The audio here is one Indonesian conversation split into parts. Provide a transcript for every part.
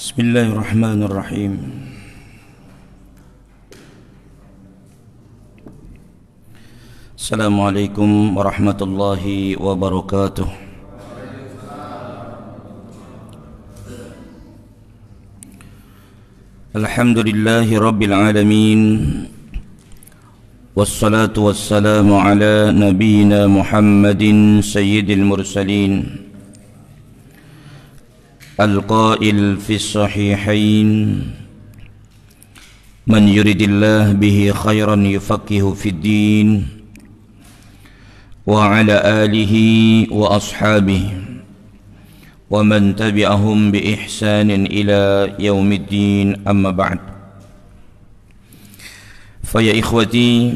Bismillahirrahmanirrahim. Assalamualaikum warahmatullahi wabarakatuh. Alhamdulillahi rabbil alamin. Wassalatu wassalamu ala nabiyyina Muhammadin sayyidil mursalin. Al-qail fi sahihain man yuridillah bihi khairan yufaqihu fid din wa ala alihi wa ashabihi wa man tabi'ahum bi ihsanin ila yaumiddin, amma ba'd. Fa ya ikhwati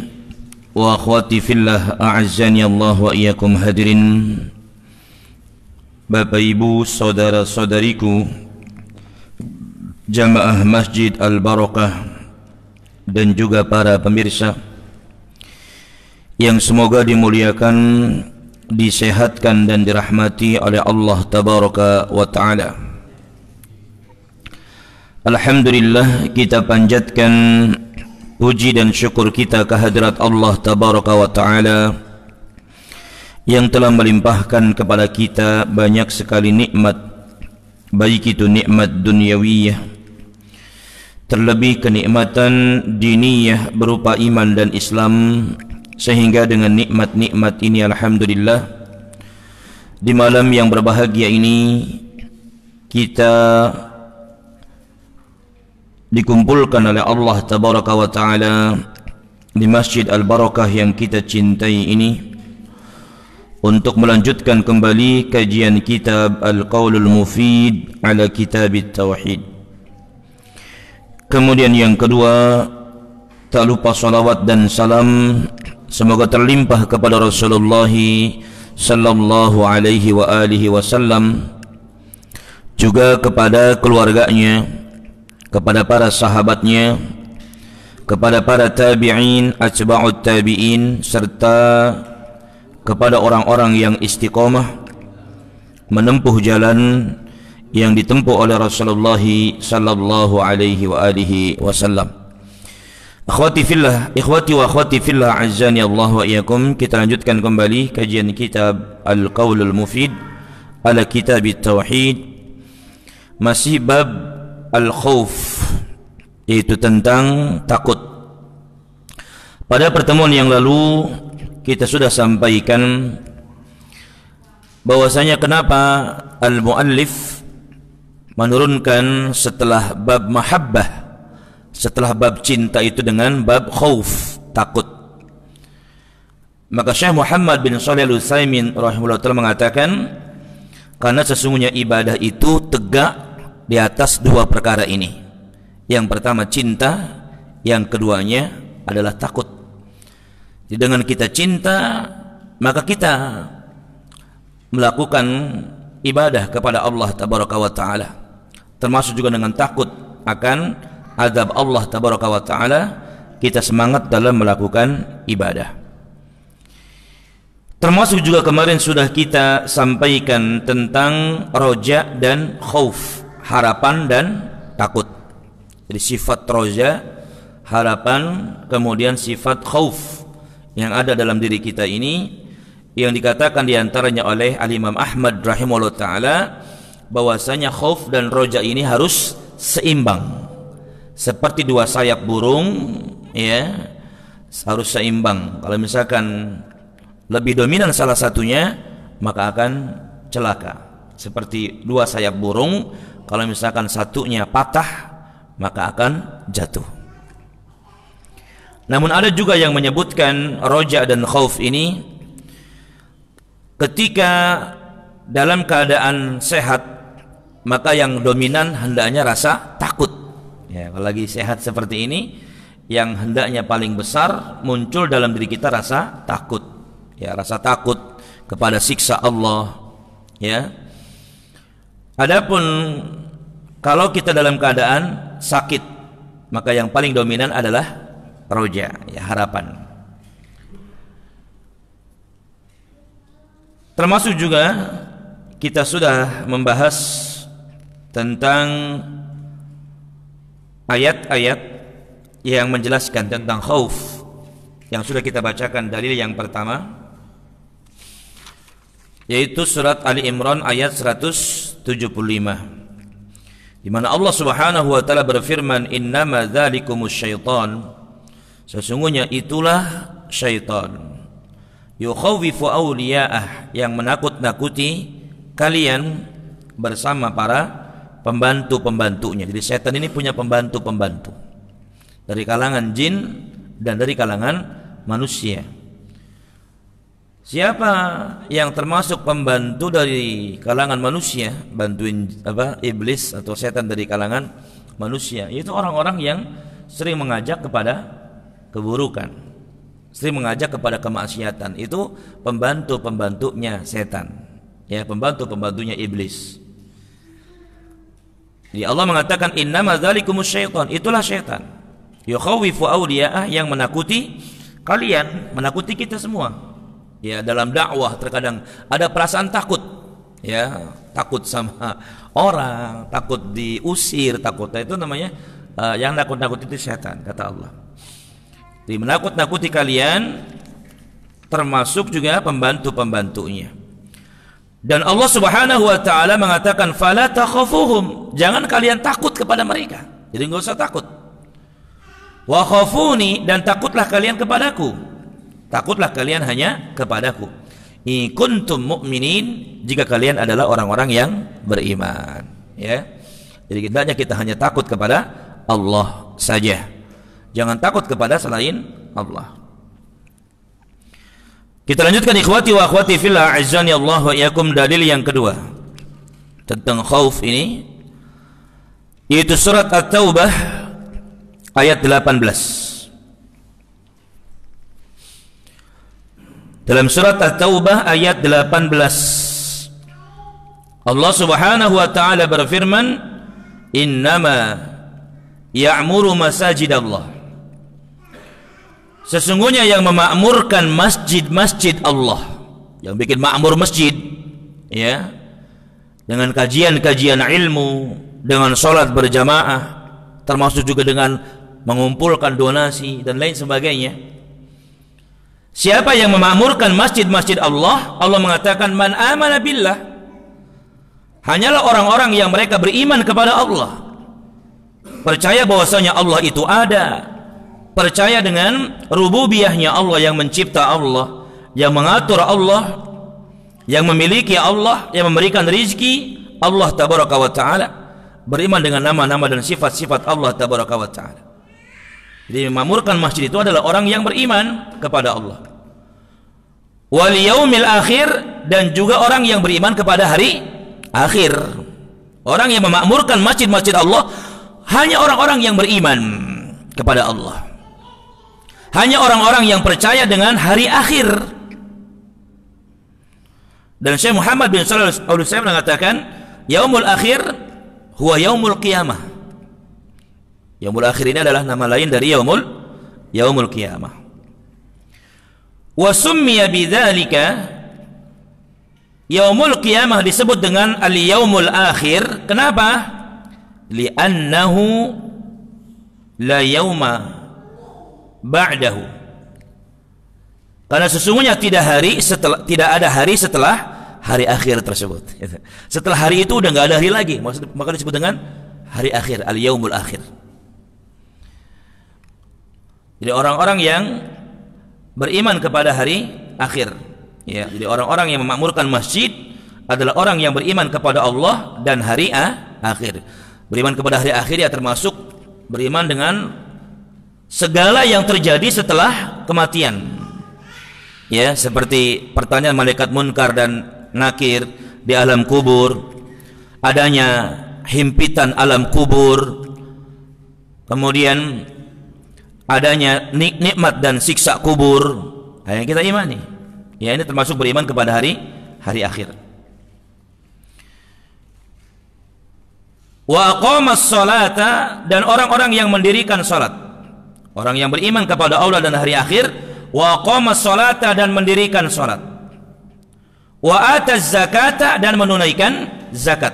wa akhwati fillah, a'azzani Allah wa iyyakum hadirin. Bapak Ibu, saudara-saudariku, jamaah Masjid Al-Barakah dan juga para pemirsa yang semoga dimuliakan, disehatkan dan dirahmati oleh Allah Tabaraka wa Ta'ala. Alhamdulillah, kita panjatkan puji dan syukur kita kehadirat Allah Tabaraka wa Ta'ala yang telah melimpahkan kepada kita banyak sekali nikmat, baik itu nikmat duniawiyah, terlebih kenikmatan diniyah berupa iman dan Islam, sehingga dengan nikmat-nikmat ini alhamdulillah di malam yang berbahagia ini kita dikumpulkan oleh Allah Tabaraka wa Ta'ala di Masjid Al-Barakah yang kita cintai ini untuk melanjutkan kembali kajian kitab Al-Qaulul Mufid ala Kitabit Tauhid. Kemudian yang kedua, tak lupa salawat dan salam semoga terlimpah kepada Rasulullah sallallahu alaihi wa alihi wasallam, juga kepada keluarganya, kepada para sahabatnya, kepada para tabi'in, atba'ut tabi'in, serta kepada orang-orang yang istiqomah menempuh jalan yang ditempuh oleh Rasulullah sallallahu alaihi wa alihi wasallam. Akhwati fillah, ikhwati wa akhwati fillah, azzani Allah wa iyyakum. Kita lanjutkan kembali kajian kitab Al-Qaulul Mufid ala Kitabit Tauhid, masih bab al-khauf, yaitu tentang takut. Pada pertemuan yang lalu kita sudah sampaikan bahwasanya kenapa al-muallif menurunkan setelah bab mahabbah, setelah bab cinta itu dengan bab khauf, takut. Maka Syekh Muhammad bin Shalih Al-Utsaimin rahimahullah ta'ala mengatakan, karena sesungguhnya ibadah itu tegak di atas dua perkara ini. Yang pertama cinta, yang keduanya adalah takut. Jadi dengan kita cinta, maka kita melakukan ibadah kepada Allah Tabaraka wa Ta'ala, termasuk juga dengan takut akan azab Allah Tabaraka wa Ta'ala, kita semangat dalam melakukan ibadah. Termasuk juga kemarin sudah kita sampaikan tentang roja dan khauf, harapan dan takut. Jadi sifat roja, harapan, kemudian sifat khauf yang ada dalam diri kita ini, yang dikatakan diantaranya oleh Al-Imam Ahmad rahimahullah ta'ala bahwasanya khauf dan roja ini harus seimbang, seperti dua sayap burung, ya, harus seimbang. Kalau misalkan lebih dominan salah satunya, maka akan celaka. Seperti dua sayap burung, kalau misalkan satunya patah, maka akan jatuh. Namun ada juga yang menyebutkan roja dan khauf ini ketika dalam keadaan sehat, maka yang dominan hendaknya rasa takut. Ya, kalau lagi sehat seperti ini, yang hendaknya paling besar muncul dalam diri kita rasa takut. Ya, rasa takut kepada siksa Allah. Ya. Adapun kalau kita dalam keadaan sakit, maka yang paling dominan adalah roja, ya, harapan. Termasuk juga kita sudah membahas tentang ayat-ayat yang menjelaskan tentang khauf yang sudah kita bacakan. Dalil yang pertama yaitu surat Ali Imran ayat 175, di mana Allah Subhanahu wa taala berfirman, "Innama dzalikumus syaitan." Sesungguhnya itulah syaitan. Yukhawwifu awliya'ah, yang menakut-nakuti kalian bersama para pembantu-pembantunya. Jadi setan ini punya pembantu-pembantu dari kalangan jin dan dari kalangan manusia. Siapa yang termasuk pembantu dari kalangan manusia, bantuin iblis atau setan dari kalangan manusia? Itu orang-orang yang sering mengajak kepada keburukan, sering mengajak kepada kemaksiatan. Itu pembantu-pembantunya setan, ya, pembantu-pembantunya iblis. Jadi Allah mengatakan innama dzalikumus syaitan, itulah syaitan. Yukhawwifu awliya'ah, yang menakuti kalian, menakuti kita semua. Ya, dalam dakwah terkadang ada perasaan takut, ya, takut sama orang, takut diusir, takut, itu namanya yang nakut-nakut itu setan, kata Allah. Jadi menakut-nakuti kalian termasuk juga pembantu-pembantunya. Dan Allah Subhanahu wa taala mengatakan fala takhafuhum, jangan kalian takut kepada mereka. Jadi enggak usah takut. Wa khafuni, dan takutlah kalian kepadaku. Takutlah kalian hanya kepadaku. In kuntum mu'minin, jika kalian adalah orang-orang yang beriman, ya. Jadi hendaknya kita hanya takut kepada Allah saja. Jangan takut kepada selain Allah. Kita lanjutkan ikhwati wa akhwati fillah, azzani Allah wa iyyakum. Dalil yang kedua tentang khauf ini yaitu surat At-Taubah ayat 18. Dalam surat At-Taubah ayat 18, Allah Subhanahu wa taala berfirman, "Innama ya'muru masajidallah." Sesungguhnya yang memakmurkan masjid-masjid Allah, yang bikin makmur masjid, ya, dengan kajian-kajian ilmu, dengan sholat berjamaah, termasuk juga dengan mengumpulkan donasi dan lain sebagainya. Siapa yang memakmurkan masjid-masjid Allah? Allah mengatakan man amana billah, hanyalah orang-orang yang mereka beriman kepada Allah, percaya bahwasanya Allah itu ada, percaya dengan rububiyahnya Allah, yang mencipta Allah, yang mengatur Allah, yang memiliki Allah, yang memberikan rizki Allah tabaraka wa ta'ala, beriman dengan nama-nama dan sifat-sifat Allah tabaraka wa ta'ala. Jadi memakmurkan masjid itu adalah orang yang beriman kepada Allah. Wal yaumil akhir, dan juga orang yang beriman kepada hari akhir. Orang yang memakmurkan masjid-masjid Allah hanya orang-orang yang beriman kepada Allah, hanya orang-orang yang percaya dengan hari akhir. Dan Syekh Muhammad bin Shalih Al-Utsaimin mengatakan yaumul akhir huwa yaumul qiyamah. Yaumul akhir ini adalah nama lain dari yaumul qiyamah. Wa summiya bidzalika, yaumul qiyamah disebut dengan al-yaumul akhir. Kenapa? Li'annahu la yauma ba'dahu. Karena sesungguhnya tidak ada hari setelah hari akhir tersebut. Setelah hari itu udah nggak ada hari lagi, maka disebut dengan hari akhir, al-yaumul akhir. Jadi orang-orang yang beriman kepada hari akhir, ya, jadi orang-orang yang memakmurkan masjid adalah orang yang beriman kepada Allah dan hari akhir. Beriman kepada hari akhir ya termasuk beriman dengan segala yang terjadi setelah kematian, ya, seperti pertanyaan malaikat munkar dan nakir di alam kubur, adanya himpitan alam kubur, kemudian adanya nikmat dan siksa kubur, yang kita imani. Ya, ini termasuk beriman kepada hari akhir. Wa aqamas salata, dan orang-orang yang mendirikan salat, orang yang beriman kepada Allah dan hari akhir. Wa aqamas salata, dan mendirikan salat. Wa ataz zakata, dan menunaikan zakat.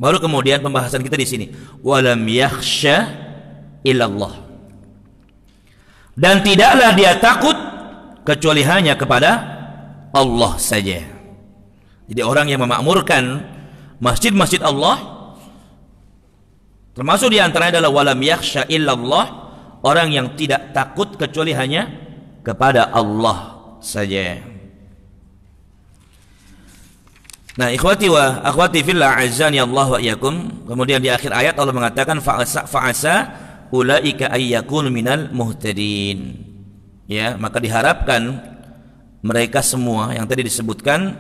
Baru kemudian pembahasan kita di sini, walam yakhsha illallah, dan tidaklah dia takut kecuali hanya kepada Allah saja. Jadi orang yang memakmurkan masjid-masjid Allah, termasuk di antaranya adalah walam yakhsha illallah, orang yang tidak takut kecuali hanya kepada Allah saja. Nah, ikhwati wa akhwati fillah, azani Allah wa iyyakum. Kemudian di akhir ayat Allah mengatakan fa'asa ulaika ayyakunu minal muhtadin. Ya, maka diharapkan mereka semua yang tadi disebutkan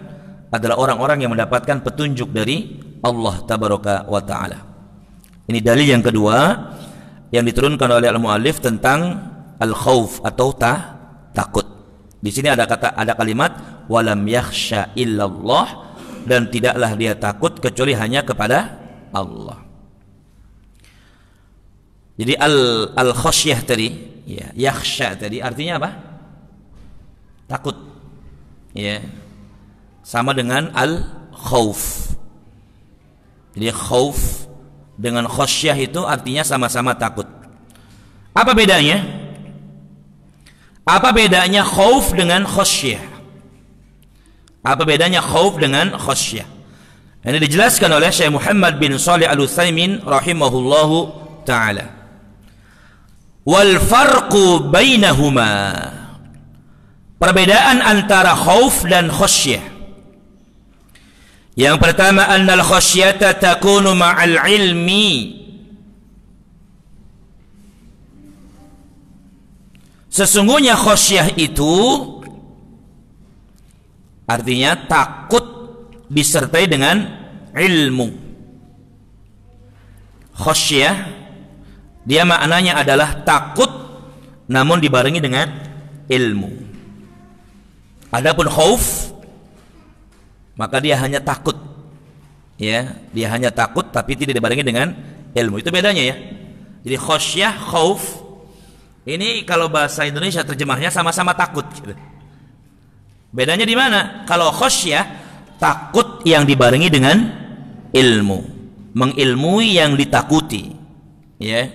adalah orang-orang yang mendapatkan petunjuk dari Allah tabaraka wa taala. Ini dalil yang kedua yang diturunkan oleh al-muallif tentang al-khauf atau takut. Di sini ada kalimat walam yakhsha illallah, dan tidaklah dia takut kecuali hanya kepada Allah. Jadi al-khasyah tadi, ya, yakhsha tadi artinya apa? Takut. Ya. Sama dengan al-khauf. Jadi khauf dengan khasyah itu artinya sama-sama takut. Apa bedanya? Apa bedanya khauf dengan khasyah? Apa bedanya khauf dengan khasyah? Ini dijelaskan oleh Syekh Muhammad bin Shalih Al-Utsaimin rahimahullahu taala. Wal farqu bainahuma, perbedaan antara khauf dan khasyah. Yang pertama, annal khasyata takunu ma'al ilmi. Sesungguhnya khasyah itu artinya takut disertai dengan ilmu. Khasyah dia maknanya adalah takut namun dibarengi dengan ilmu. Adapun khauf maka dia hanya takut. Ya, dia hanya takut tapi tidak dibarengi dengan ilmu. Itu bedanya ya. Jadi khasyah, khauf ini kalau bahasa Indonesia terjemahnya sama-sama takut gitu. Bedanya di mana? Kalau khasyah takut yang dibarengi dengan ilmu, mengilmui yang ditakuti. Ya.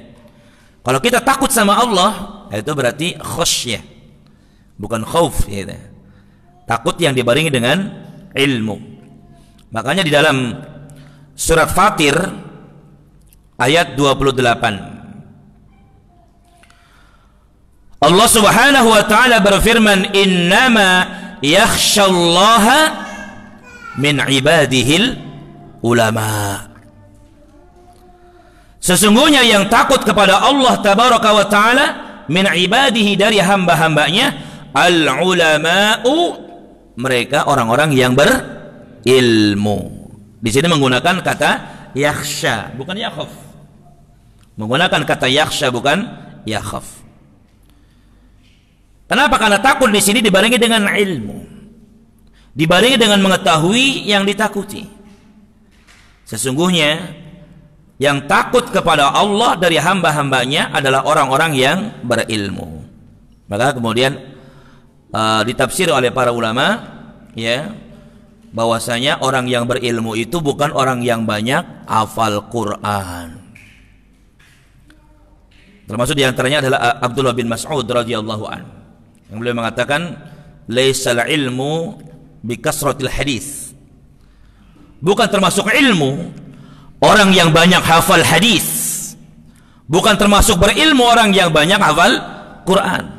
Kalau kita takut sama Allah, itu berarti khasyah, bukan khauf. Ya. Takut yang dibarengi dengan ilmu. Makanya di dalam surat Fatir ayat 28 Allah Subhanahu wa taala berfirman, innama yakhshallaha min ibadihil ulama. Sesungguhnya yang takut kepada Allah tabaraka wa taala min ibadihi, dari hamba-hambanya, al ulama'u, mereka orang-orang yang berilmu. Di sini menggunakan kata yakhsha bukan yakhaf. Menggunakan kata yakhsha bukan yakhaf. Kenapa? Karena takut di sini dibarengi dengan ilmu, dibarengi dengan mengetahui yang ditakuti. Sesungguhnya yang takut kepada Allah dari hamba-hambanya adalah orang-orang yang berilmu. Maka kemudian ditafsir oleh para ulama, ya, bahwasanya orang yang berilmu itu bukan orang yang banyak hafal Quran. Termasuk diantaranya adalah Abdullah bin Mas'ud radhiyallahu anhu, yang beliau mengatakan, laisal ilmu bikasratil hadis. Bukan termasuk ilmu orang yang banyak hafal hadis. Bukan termasuk berilmu orang yang banyak hafal Quran.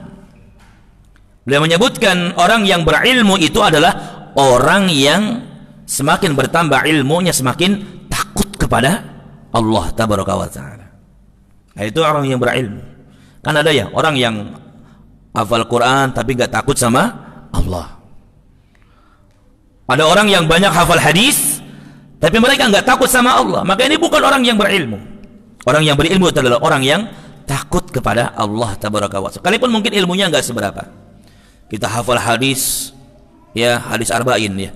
Beliau menyebutkan orang yang berilmu itu adalah orang yang semakin bertambah ilmunya semakin takut kepada Allah tabaraka wa taala. Nah, itu orang yang berilmu. Kan ada ya orang yang hafal Quran tapi nggak takut sama Allah. Ada orang yang banyak hafal hadis tapi mereka nggak takut sama Allah. Maka ini bukan orang yang berilmu. Orang yang berilmu itu adalah orang yang takut kepada Allah tabaraka wa taala. Sekalipun mungkin ilmunya nggak seberapa. Kita hafal hadis, ya, hadis arba'in, ya.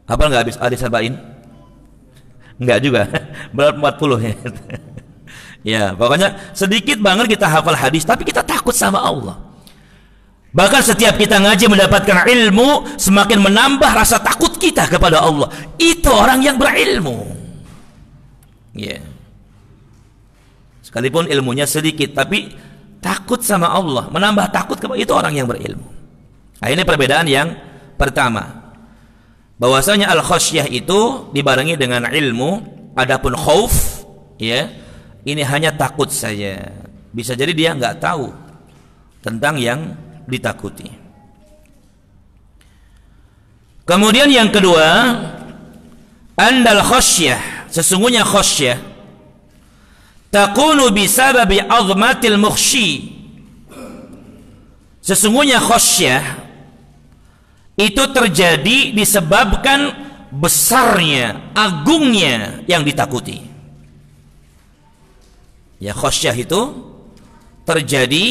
Hafal nggak hadis arba'in? Nggak juga. Berat 40 ya. Ya, pokoknya sedikit banget kita hafal hadis tapi kita takut sama Allah. Bahkan setiap kita ngaji mendapatkan ilmu, semakin menambah rasa takut kita kepada Allah. Itu orang yang berilmu. Ya. Sekalipun ilmunya sedikit, tapi takut sama Allah, menambah takut kepada itu orang yang berilmu. Nah, ini perbedaan yang pertama. Bahwasanya al-khasyah itu dibarengi dengan ilmu, adapun khauf, ya, ini hanya takut saja. Bisa jadi dia nggak tahu tentang yang ditakuti. Kemudian yang kedua, andal khasyah, sesungguhnya khasyah takunu bisababi azmatil mukhshi. Sesungguhnya khasyah itu terjadi disebabkan besarnya, agungnya yang ditakuti. Ya, khasyah itu terjadi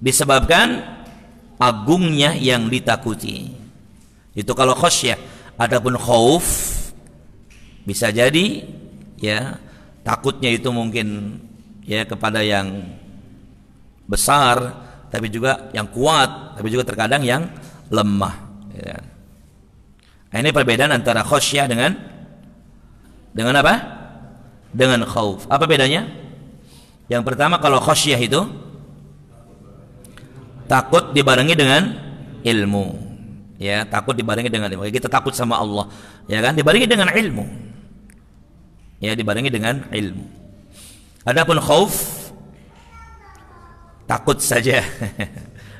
disebabkan agungnya yang ditakuti. Itu kalau khasyah. Adapun khauf bisa jadi ya takutnya itu mungkin ya kepada yang besar, tapi juga yang kuat, tapi juga terkadang yang lemah. Ya. Nah, ini perbedaan antara khasyah dengan apa? Dengan khauf. Apa bedanya? Yang pertama, kalau khasyah itu takut dibarengi dengan ilmu. Ya, takut dibarengi dengan ilmu. Kita takut sama Allah, ya kan? Dibarengi dengan ilmu. Ya, dibarengi dengan ilmu. Adapun khauf takut saja.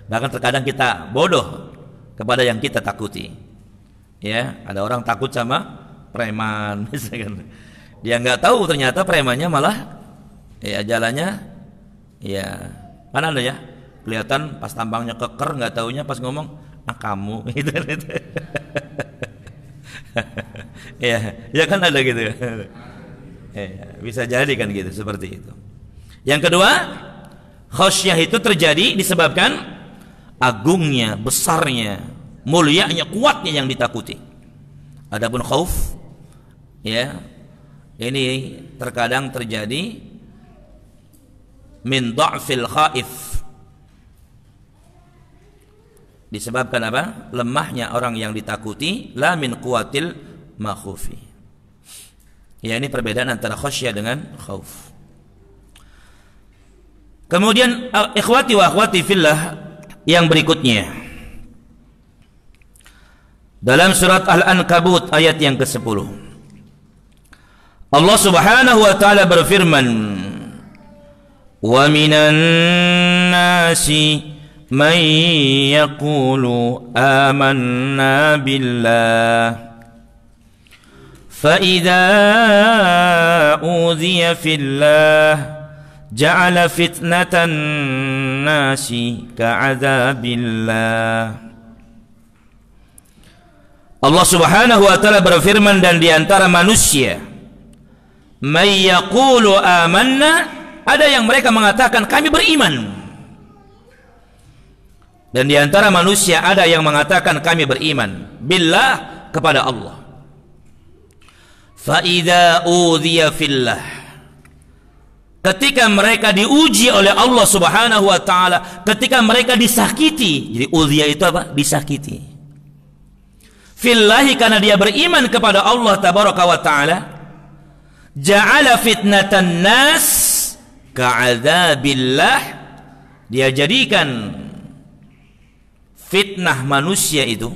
Bahkan terkadang kita bodoh kepada yang kita takuti. Ya, ada orang takut sama preman misalkan. Dia nggak tahu ternyata premannya malah ya jalannya ya kan ada ya, kelihatan pas tambangnya keker, nggak taunya pas ngomong kamu gitu. Ya kan ada gitu. Ya, bisa jadi kan gitu, seperti itu. Yang kedua, khasyah itu terjadi disebabkan agungnya, besarnya, mulianya, kuatnya yang ditakuti. Adapun khauf ya ini terkadang terjadi min dha'fil khaif, disebabkan apa? Lemahnya orang yang ditakuti, la min quwatil makhufi. Ya, ini perbedaan antara khasyah dengan khauf. Kemudian ikhwati wa akhwati fillah, yang berikutnya dalam surat Al-Ankabut ayat yang ke-10, Allah Subhanahu wa taala berfirman, wa minan nasi man yaqulu amanna billah fa idza udhiya fillah ja'ala fitnatan nasi ka'adzabillah. Allah Subhanahu wa taala berfirman, dan di antara manusia may yaqulu amanna, ada yang mereka mengatakan kami beriman. Dan di antara manusia ada yang mengatakan kami beriman billah, kepada Allah. Fa idza udhiya fillah, ketika mereka diuji oleh Allah Subhanahu wa taala, ketika mereka disakiti. Jadi udhiya itu apa? Disakiti. Fillahi, karena dia beriman kepada Allah tabaraka wa taala. Ja'ala fitnatan nas ka'adzabillah, dia jadikan fitnah manusia itu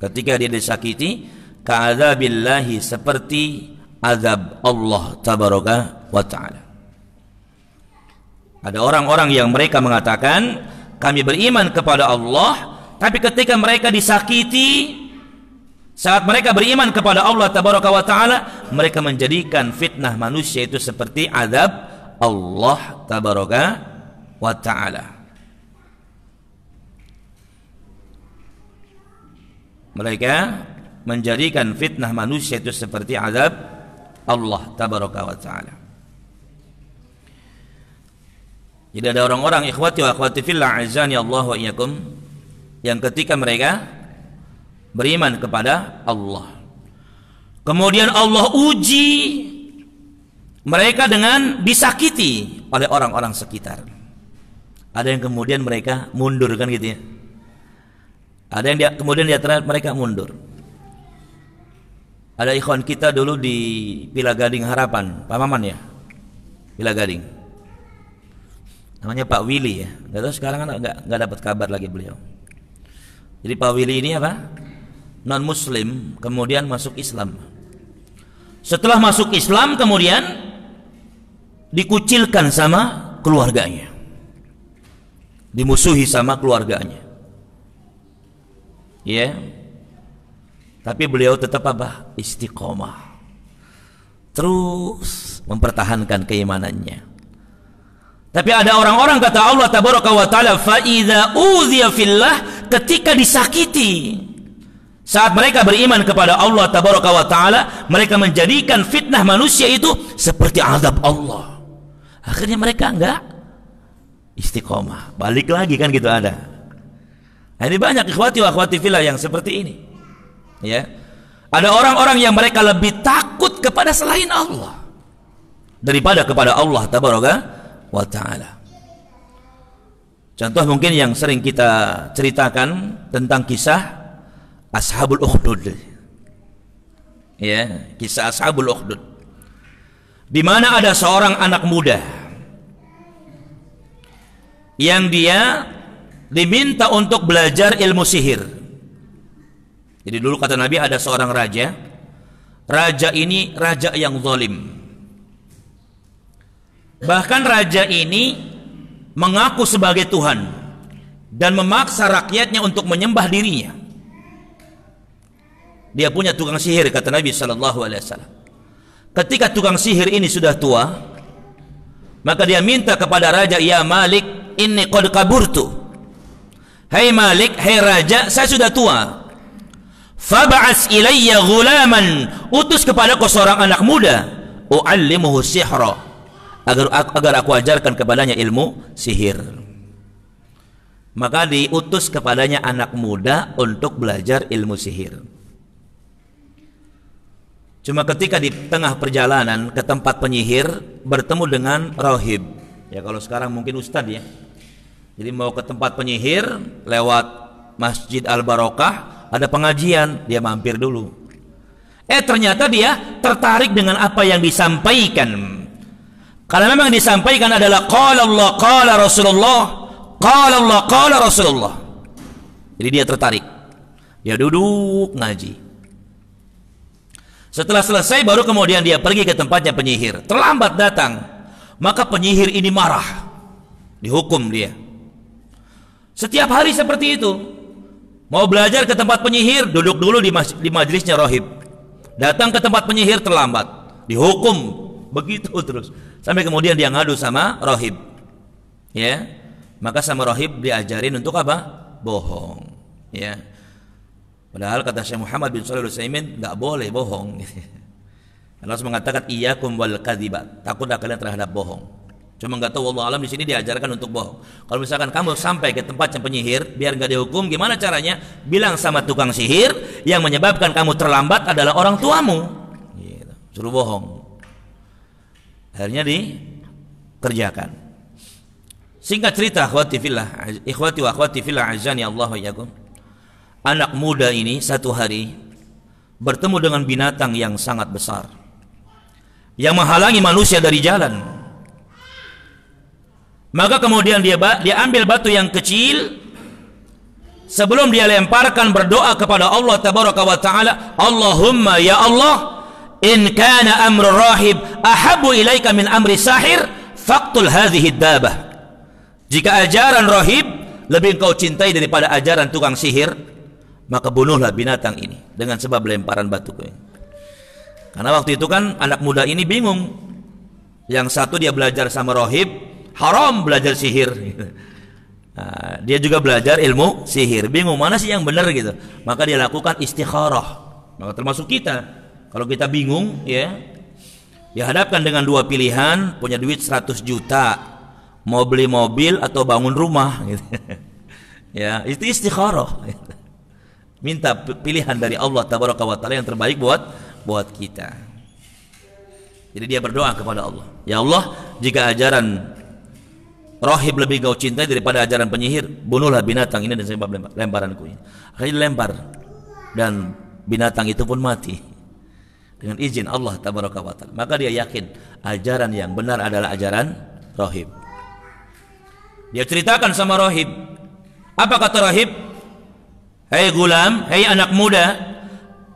ketika dia disakiti, ka'adzabillahi, seperti azab Allah tabaraka wa taala. Ada orang-orang yang mereka mengatakan kami beriman kepada Allah, tapi ketika mereka disakiti saat mereka beriman kepada Allah tabaraka wa taala, mereka menjadikan fitnah manusia itu seperti azab Allah tabaraka wa taala. Mereka menjadikan fitnah manusia itu seperti azab Allah tabaraka wa taala. Jadi ada orang-orang ikhwati wa akhwati fillah azani Allah wa iyyakum, yang ketika mereka beriman kepada Allah, kemudian Allah uji mereka dengan disakiti oleh orang-orang sekitar. Ada yang kemudian mereka mundur, kan gitu ya. Ada yang kemudian di antara mereka mundur. Ada ikhwan kita dulu di Pila Gading Harapan, Pak Maman ya, Pila Gading. Namanya Pak Willy ya. Nggak tahu sekarang kan nggak dapat kabar lagi beliau. Jadi Pak Willy ini apa? Non Muslim, kemudian masuk Islam. Setelah masuk Islam kemudian dikucilkan sama keluarganya, dimusuhi sama keluarganya. Ya. Tapi beliau tetap apa? Istiqomah. Terus mempertahankan keimanannya. Tapi ada orang-orang kata Allah tabaraka wa taala, fa idza uziya fillah, ketika disakiti saat mereka beriman kepada Allah tabaraka wa taala, mereka menjadikan fitnah manusia itu seperti azab Allah. Akhirnya mereka enggak istiqomah, balik lagi kan gitu ada. Nah, ini banyak ikhwati wa akhwati fillah yang seperti ini. Ya, ada orang-orang yang mereka lebih takut kepada selain Allah daripada kepada Allah tabaraka wa taala. Contoh mungkin yang sering kita ceritakan tentang kisah Ashabul Ukhdud. Ya, kisah Ashabul Ukhdud, di mana ada seorang anak muda yang dia diminta untuk belajar ilmu sihir. Jadi dulu kata Nabi ada seorang raja. Raja ini raja yang zalim. Bahkan raja ini mengaku sebagai Tuhan dan memaksa rakyatnya untuk menyembah dirinya. Dia punya tukang sihir kata Nabi SAW. Ketika tukang sihir ini sudah tua, maka dia minta kepada raja, ya Malik, inni qad kaburtu. Hai Malik, hai raja, saya sudah tua. Fab'as ilayya ghulaman, utus kepadaku seorang anak muda, u'allimuhu sihra, agar aku ajarkan kepadanya ilmu sihir. Maka diutus kepadanya anak muda untuk belajar ilmu sihir. Cuma ketika di tengah perjalanan ke tempat penyihir, bertemu dengan rahib. Ya kalau sekarang mungkin ustadz ya. Jadi mau ke tempat penyihir lewat Masjid Al-Barokah, ada pengajian, dia mampir dulu. Ternyata dia tertarik dengan apa yang disampaikan. Karena memang disampaikan adalah qala Allah, qala Rasulullah, qala Allah, qala Rasulullah. Jadi dia tertarik. Dia duduk ngaji. Setelah selesai baru kemudian dia pergi ke tempatnya penyihir. Terlambat datang. Maka penyihir ini marah. Dihukum dia. Setiap hari seperti itu. Mau belajar ke tempat penyihir, duduk dulu di majelisnya rahib. Datang ke tempat penyihir terlambat, dihukum. Begitu terus. Sampai kemudian dia ngadu sama rahib. Ya. Maka sama rahib diajarin untuk apa? Bohong. Ya. Padahal kata Syekh Muhammad bin Shalih Al-Utsaimin, enggak boleh bohong. Allah mengatakan iyyakum wal kadziba. Takutlah kalian terhadap bohong. Cuma nggak tahu wallahu alam di sini diajarkan untuk bohong. Kalau misalkan kamu sampai ke tempatnya penyihir biar nggak dihukum, gimana caranya? Bilang sama tukang sihir yang menyebabkan kamu terlambat adalah orang tuamu. Gitu. Suruh bohong. Akhirnya dikerjakan. Singkat cerita, ikhwati wa akhwati fillah azani Allah wa iyyakum. Anak muda ini satu hari bertemu dengan binatang yang sangat besar yang menghalangi manusia dari jalan. Maka kemudian dia ambil batu yang kecil, sebelum dia lemparkan berdoa kepada Allah tabaraka wa taala, Allahumma ya Allah, in kana amru rahib ahabbu ilaika min amri sahir faqtul hadhihi dabah. Jika ajaran rahib lebih engkau cintai daripada ajaran tukang sihir, maka bunuhlah binatang ini dengan sebab lemparan batu. Karena waktu itu kan anak muda ini bingung. Yang satu dia belajar sama rahib, haram belajar sihir. Nah, dia juga belajar ilmu sihir, bingung mana sih yang benar gitu. Maka dia lakukan istikharah. Maka termasuk kita, kalau kita bingung ya, dihadapkan dengan dua pilihan, punya duit 100 juta, mau beli mobil atau bangun rumah gitu. Ya, itu istikharah. Minta pilihan dari Allah tabaraka wa taala yang terbaik buat kita. Jadi dia berdoa kepada Allah, ya Allah, jika ajaran rahib lebih kau cintai daripada ajaran penyihir, bunuhlah binatang ini dan sebab lemparanku ini. Akhirnya dilempar dan binatang itu pun mati. dengan izin Allah tabaraka wa taala. Maka dia yakin ajaran yang benar adalah ajaran rahib. Dia ceritakan sama rahib. Apa kata rahib? Hei gulam, hei anak muda,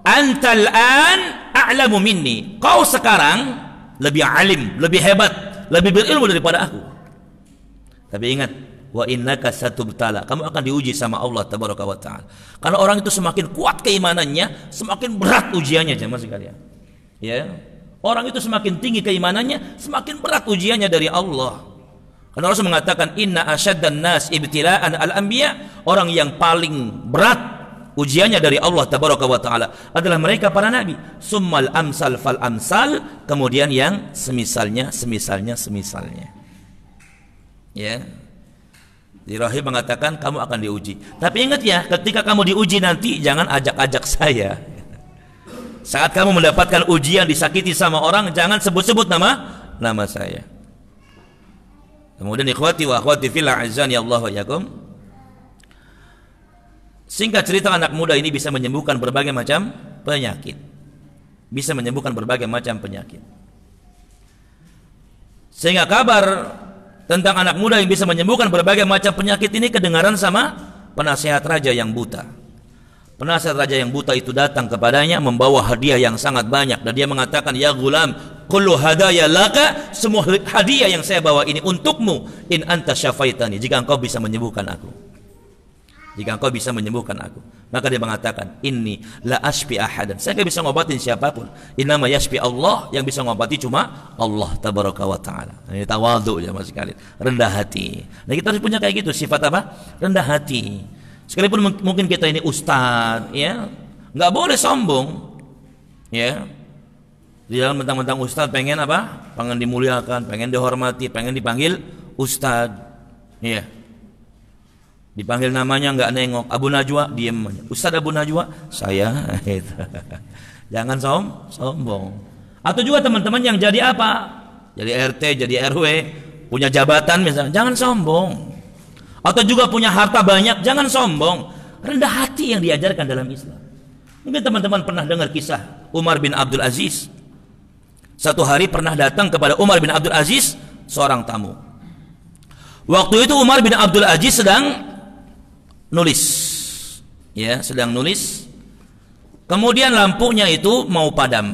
antal an a'lamu minni. Kau sekarang lebih alim, lebih hebat, lebih berilmu daripada aku. Tapi ingat, wa innaka satubtala, kamu akan diuji sama Allah tabaraka wa taala. Karena orang itu semakin kuat keimanannya, semakin berat ujiannya, jemaah sekalian. Ya. Orang itu semakin tinggi keimanannya, semakin berat ujiannya dari Allah. Karena Rasul mengatakan inna asyaddan nas ibtila'an al-anbiya, orang yang paling berat ujiannya dari Allah tabaraka wa taala adalah mereka para nabi. Summal amsal fal amsal, kemudian yang semisalnya. Ya. Di rahib mengatakan kamu akan diuji. Tapi ingat ya, ketika kamu diuji nanti jangan ajak-ajak saya. Saat kamu mendapatkan ujian, disakiti sama orang, jangan sebut-sebut nama saya. Kemudian ikhwati wa akhwati fillah azani Allah wa yakum. Singkat cerita, anak muda ini bisa menyembuhkan berbagai macam penyakit. Bisa menyembuhkan berbagai macam penyakit. Sehingga kabar tentang anak muda yang bisa menyembuhkan berbagai macam penyakit ini kedengaran sama penasehat raja yang buta. Penasehat raja yang buta itu datang kepadanya membawa hadiah yang sangat banyak, dan dia mengatakan, ya gulam, kullu hadaya laka, semua hadiah yang saya bawa ini untukmu, in anta syafaitani, jika engkau bisa menyembuhkan aku. Jika engkau bisa menyembuhkan aku. Maka dia mengatakan, inni la ashfi ahadan, saya tidak bisa ngobatin siapapun, innama yashfi Allah, yang bisa ngobati cuma Allah tabaraka wa ta'ala. Ini tawadhu ya mas sekalian, rendah hati. Nah kita harus punya kayak gitu, sifat apa? Rendah hati. Sekalipun mungkin kita ini ustadz, ya, nggak boleh sombong, ya. Di dalam mentang-mentang ustadz pengen apa? Pengen dimuliakan, pengen dihormati, pengen dipanggil ustadz, ya. Dipanggil namanya nggak nengok. Abu Najwa, diem aja. Ustadz Abu Najwa, saya. Jangan sombong. Atau juga teman-teman yang jadi apa? Jadi RT, jadi RW, punya jabatan misalnya, jangan sombong. Atau juga punya harta banyak, jangan sombong. Rendah hati yang diajarkan dalam Islam. Mungkin teman-teman pernah dengar kisah Umar bin Abdul Aziz. Satu hari pernah datang kepada Umar bin Abdul Aziz seorang tamu. Waktu itu Umar bin Abdul Aziz sedang nulis. Ya, sedang nulis. Kemudian lampunya itu mau padam.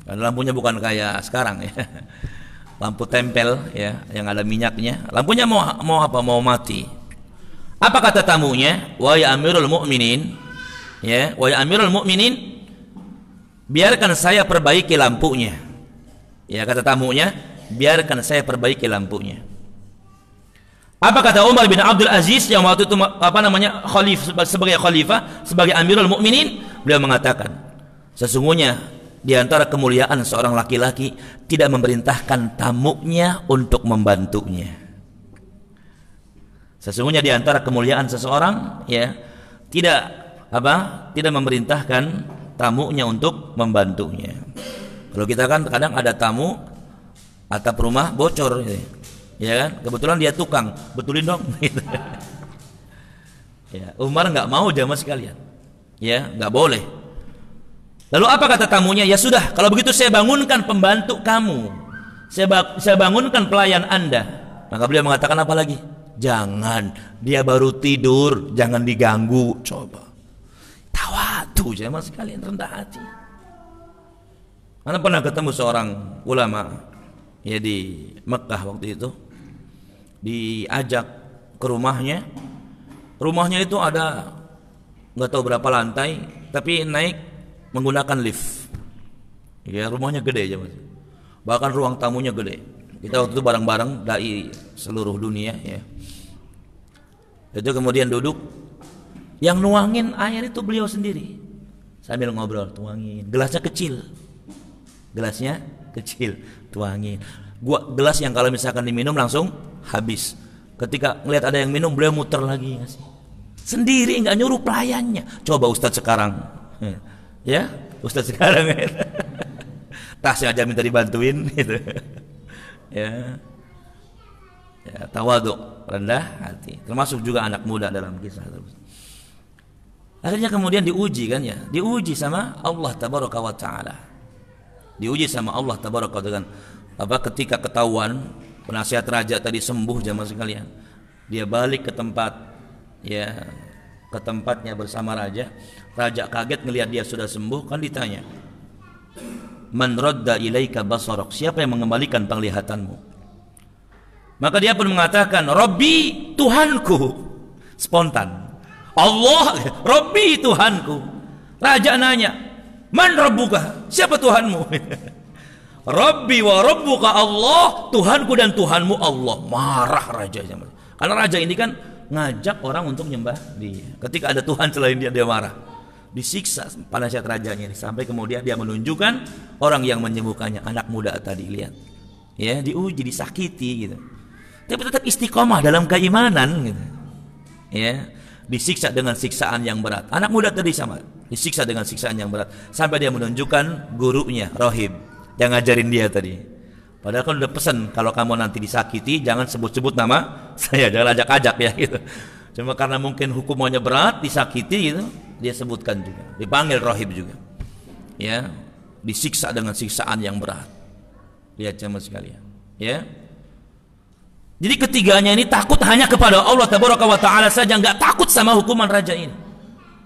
Karena lampunya bukan kayak sekarang ya. Lampu tempel ya, yang ada minyaknya. Lampunya mau apa? Mau mati. Apa kata tamunya? Wa ya Amirul Mukminin, ya, wa ya Amirul Mukminin, biarkan saya perbaiki lampunya. Ya, kata tamunya, biarkan saya perbaiki lampunya. Apa kata Umar bin Abdul Aziz yang waktu itu sebagai khalifah, sebagai Amirul Mukminin? Beliau mengatakan, sesungguhnya di antara kemuliaan seorang laki-laki tidak memerintahkan tamunya untuk membantunya. Sesungguhnya di antara kemuliaan seseorang, ya, tidak memerintahkan tamunya untuk membantunya. Kalau kita kan kadang ada tamu, atap rumah bocor, ya kan? Kebetulan dia tukang, betulin dong. Ya, Umar nggak mau jamaah sekalian, ya, nggak boleh. Lalu apa kata tamunya? Ya sudah, kalau begitu saya bangunkan pembantu kamu, saya bangunkan pelayan Anda. Maka beliau mengatakan apa lagi? Jangan, dia baru tidur, jangan diganggu. Coba tawadhu jemaah sekalian, rendah hati. Mana pernah ketemu seorang ulama ya di Mekah waktu itu, diajak ke rumahnya. Rumahnya itu ada nggak tahu berapa lantai, tapi naik menggunakan lift. Ya, rumahnya gede aja, Mas. Bahkan ruang tamunya gede. Kita waktu itu bareng-bareng dai seluruh dunia, ya. Itu kemudian duduk, yang nuangin air itu beliau sendiri. Sambil ngobrol, tuangin. Gelasnya kecil, tuangin. Gelas yang kalau misalkan diminum langsung habis. Ketika ngelihat ada yang minum, beliau muter lagi ngasih. Sendiri, nggak nyuruh pelayannya. Coba Ustadz sekarang. Ya, Ustadz sekarang tasnya aja minta dibantuin gitu. Ya, tawadhu, rendah hati. Termasuk juga anak muda dalam kisah tersebut. Akhirnya kemudian diuji kan ya, diuji sama Allah tabaraka wa taala. Diuji sama Allah tabaraka dengan ketika ketahuan penasihat raja tadi sembuh jamaah sekalian. Dia balik ke tempat ya, ke tempatnya bersama raja. Raja kaget ngelihat dia sudah sembuh, kan ditanya, "Man radda ilaika basarak?" Siapa yang mengembalikan penglihatanmu? Maka dia pun mengatakan, "Rabbi, Tuhanku." Spontan. Allah, Rabbi, Tuhanku. Raja nanya, "Man rabbuka?" Siapa Tuhanmu? Rabbi wa rabbuka Allah, Tuhanku dan Tuhanmu Allah. Marah raja. Karena raja ini kan ngajak orang untuk nyembah dia. Ketika ada Tuhan selain dia, dia marah. Disiksa penasihat rajanya ini, sampai kemudian dia menunjukkan orang yang menyembuhkannya, anak muda tadi, lihat. Ya, diuji, disakiti gitu. Tapi tetap istiqomah dalam keimanan gitu. Ya, disiksa dengan siksaan yang berat. Anak muda tadi sama, disiksa dengan siksaan yang berat sampai dia menunjukkan gurunya, rahib, yang ngajarin dia tadi. Padahal kan udah pesan, kalau kamu nanti disakiti jangan sebut-sebut nama saya, jangan ajak-ajak ya gitu. Cuma karena mungkin hukumannya berat, disakiti gitu, dia sebutkan juga. Dipanggil rahib juga. Ya, disiksa dengan siksaan yang berat. Lihat jemaah sekalian, ya. Jadi ketiganya ini takut hanya kepada Allah tabaraka wa taala saja, nggak takut sama hukuman raja ini.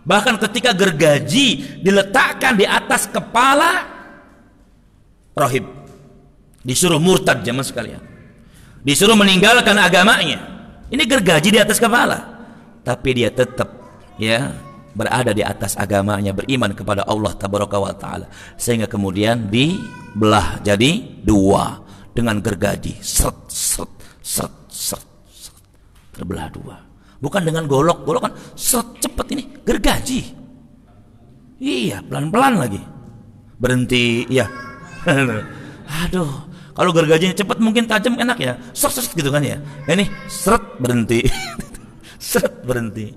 Bahkan ketika gergaji diletakkan di atas kepala rahib, disuruh murtad jemaah sekalian, disuruh meninggalkan agamanya. Ini gergaji di atas kepala, tapi dia tetap ya berada di atas agamanya, beriman kepada Allah tabaraka wa taala, sehingga kemudian dibelah jadi dua dengan gergaji, seret seret seret seret seret, terbelah dua. Bukan dengan golok kan seret, cepet, ini gergaji. Iya, pelan-pelan lagi. Berhenti, ya. Aduh, kalau gergajinya cepat mungkin tajam enak ya, seret gitu kan ya. Ini seret berhenti, seret berhenti.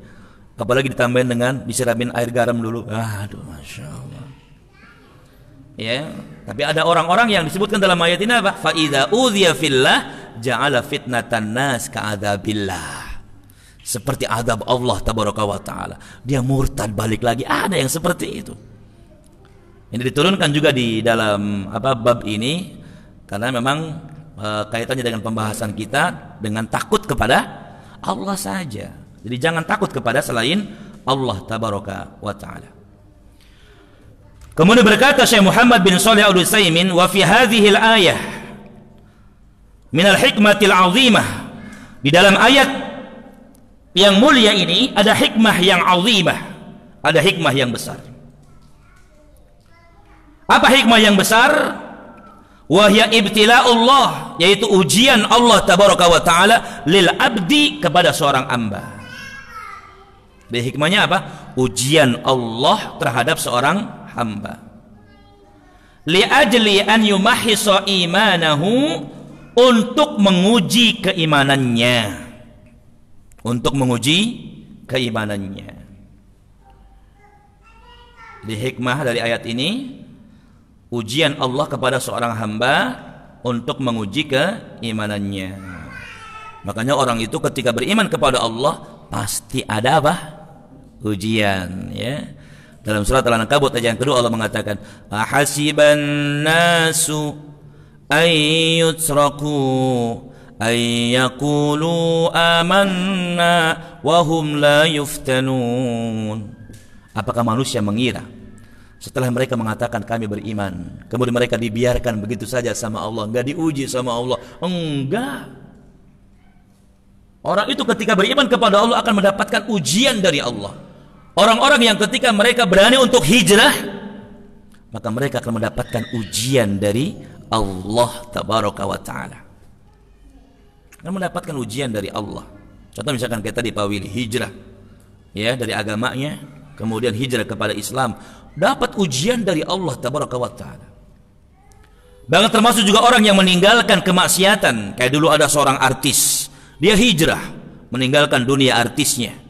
Apalagi ditambahin dengan disiramin air garam dulu. Aduh, masya Allah. Ya, tapi ada orang-orang yang disebutkan dalam ayat ini apa? Fa idza udhiya fillah ja'ala fitnatan nas ka'adzabillah. Seperti azab Allah tabaraka wa taala. Dia murtad balik lagi. Ada yang seperti itu. Ini diturunkan juga di dalam bab ini karena memang kaitannya dengan pembahasan kita dengan takut kepada Allah saja. Jadi jangan takut kepada selain Allah tabaraka wa taala. Kemudian berkata Syekh Muhammad bin Shalih Al-Utsaimin, wa fi hadhihi al-ayah min al-hikmatil 'azimah. Di dalam ayat yang mulia ini ada hikmah yang 'azimah, ada hikmah yang besar. Apa hikmah yang besar? Wahya ibtila'ullah, yaitu ujian Allah tabaraka wa ta'ala lil abdi, kepada seorang hamba. Jadi hikmahnya apa? Ujian Allah terhadap seorang hamba. Li ajli an yumahhisa imanahu, untuk menguji keimanannya. Untuk menguji keimanannya. Jadi hikmah dari ayat ini, ujian Allah kepada seorang hamba untuk menguji keimanannya. Makanya orang itu ketika beriman kepada Allah pasti ada apa? Ujian, ya. Dalam surat Al-Ankabut ayat yang kedua Allah mengatakan, ahasiban nasu ay yutraku ay yaqulu amanna wa hum la yuftanun. Apakah manusia mengira setelah mereka mengatakan kami beriman, kemudian mereka dibiarkan begitu saja sama Allah, enggak diuji sama Allah? Enggak. Orang itu ketika beriman kepada Allah akan mendapatkan ujian dari Allah. Orang-orang yang ketika mereka berani untuk hijrah, maka mereka akan mendapatkan ujian dari Allah tabaraka wa ta'ala. Akan mendapatkan ujian dari Allah. Contoh misalkan kayak tadi Pak Willy hijrah, ya, dari agamanya, kemudian hijrah kepada Islam, dapat ujian dari Allah tabaraka wa ta'ala. Bahkan termasuk juga orang yang meninggalkan kemaksiatan. Kayak dulu ada seorang artis, dia hijrah, meninggalkan dunia artisnya,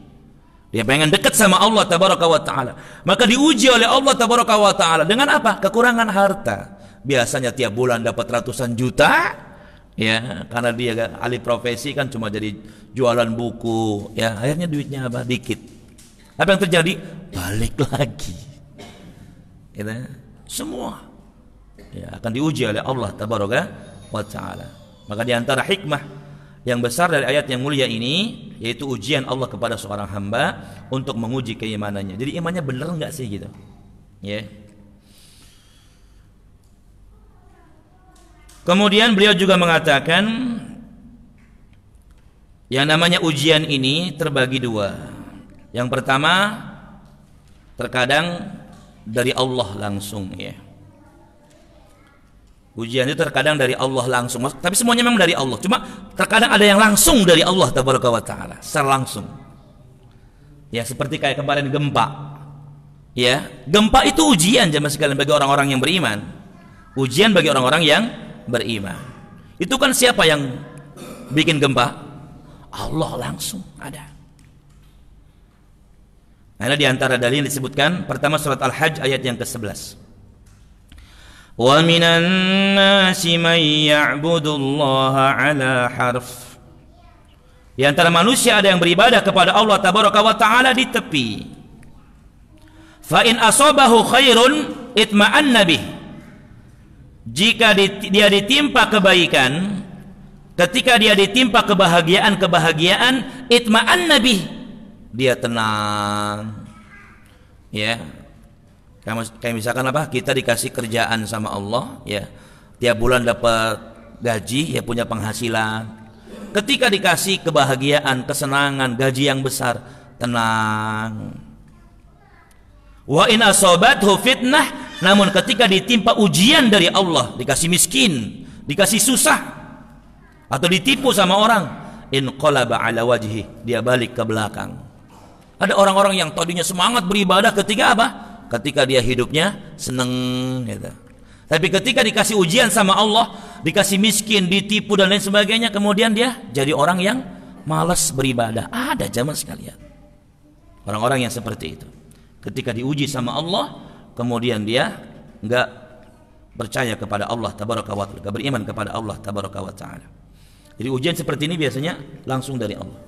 dia pengen dekat sama Allah tabaraka wa ta'ala. Maka diuji oleh Allah tabaraka wa ta'ala dengan apa? Kekurangan harta. Biasanya tiap bulan dapat ratusan juta, ya, karena dia alih profesi kan cuma jadi jualan buku, ya, akhirnya duitnya apa? Dikit. Apa yang terjadi? Balik lagi. Gitu. Semua ya, akan diuji oleh Allah Tabaraka wa Ta'ala. Maka di antara hikmah yang besar dari ayat yang mulia ini, yaitu ujian Allah kepada seorang hamba untuk menguji keimanannya. Jadi imannya benar nggak sih gitu? Ya. Kemudian beliau juga mengatakan yang namanya ujian ini terbagi dua. Yang pertama, terkadang dari Allah langsung, ya. Ujian itu terkadang dari Allah langsung, tapi semuanya memang dari Allah. Cuma terkadang ada yang langsung dari Allah Tabaraka wa Ta'ala, secara langsung. Ya, seperti kayak kemarin gempa. Ya, gempa itu ujian jemaah sekalian bagi orang-orang yang beriman. Ujian bagi orang-orang yang beriman. Itu kan siapa yang bikin gempa? Allah langsung ada. Nah, di antara dalil yang disebutkan pertama surat Al-Hajj ayat yang ke-11. Wa minan nasi may ya'budullaha 'ala harf. Di antara manusia ada yang beribadah kepada Allah Tabaraka wa Ta'ala di tepi. Fa in asabahu khairun itma'anna bih. Jika dia ditimpa kebaikan, ketika dia ditimpa kebahagiaan itma'anna bih, dia tenang. Ya. Kayak misalkan apa? Kita dikasih kerjaan sama Allah, ya. Tiap bulan dapat gaji, ya, punya penghasilan. Ketika dikasih kebahagiaan, kesenangan, gaji yang besar, tenang. Wa in asabathu fitnah, namun ketika ditimpa ujian dari Allah, dikasih miskin, dikasih susah, atau ditipu sama orang, inqalaba ala wajhi, dia balik ke belakang. Ada orang-orang yang tadinya semangat beribadah ketika apa? Ketika dia hidupnya seneng, gitu. Tapi ketika dikasih ujian sama Allah, dikasih miskin, ditipu dan lain sebagainya, kemudian dia jadi orang yang malas beribadah. Ada jamaah sekalian orang-orang yang seperti itu. Ketika diuji sama Allah, kemudian dia enggak percaya kepada Allah Tabaraka wa Ta'ala, enggak beriman kepada Allah Tabaraka wa Ta'ala. Jadi ujian seperti ini biasanya langsung dari Allah.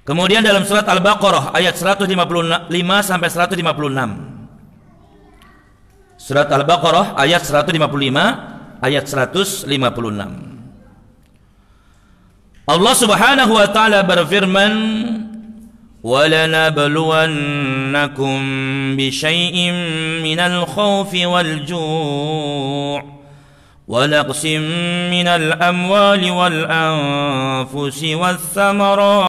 Kemudian dalam surat Al-Baqarah ayat 155 sampai 156. Surat Al-Baqarah ayat 155 ayat 156. Allah Subhanahu wa Ta'ala berfirman, وَلَنَبْلُوَنَّكُمْ بِشَيْءٍ مِنَ الْخَوْفِ وَالْجُوعِ وَنَقْصٍ مِنَ الْأَمْوَالِ وَالْأَنفُسِ وَالثَّمَرَاتِ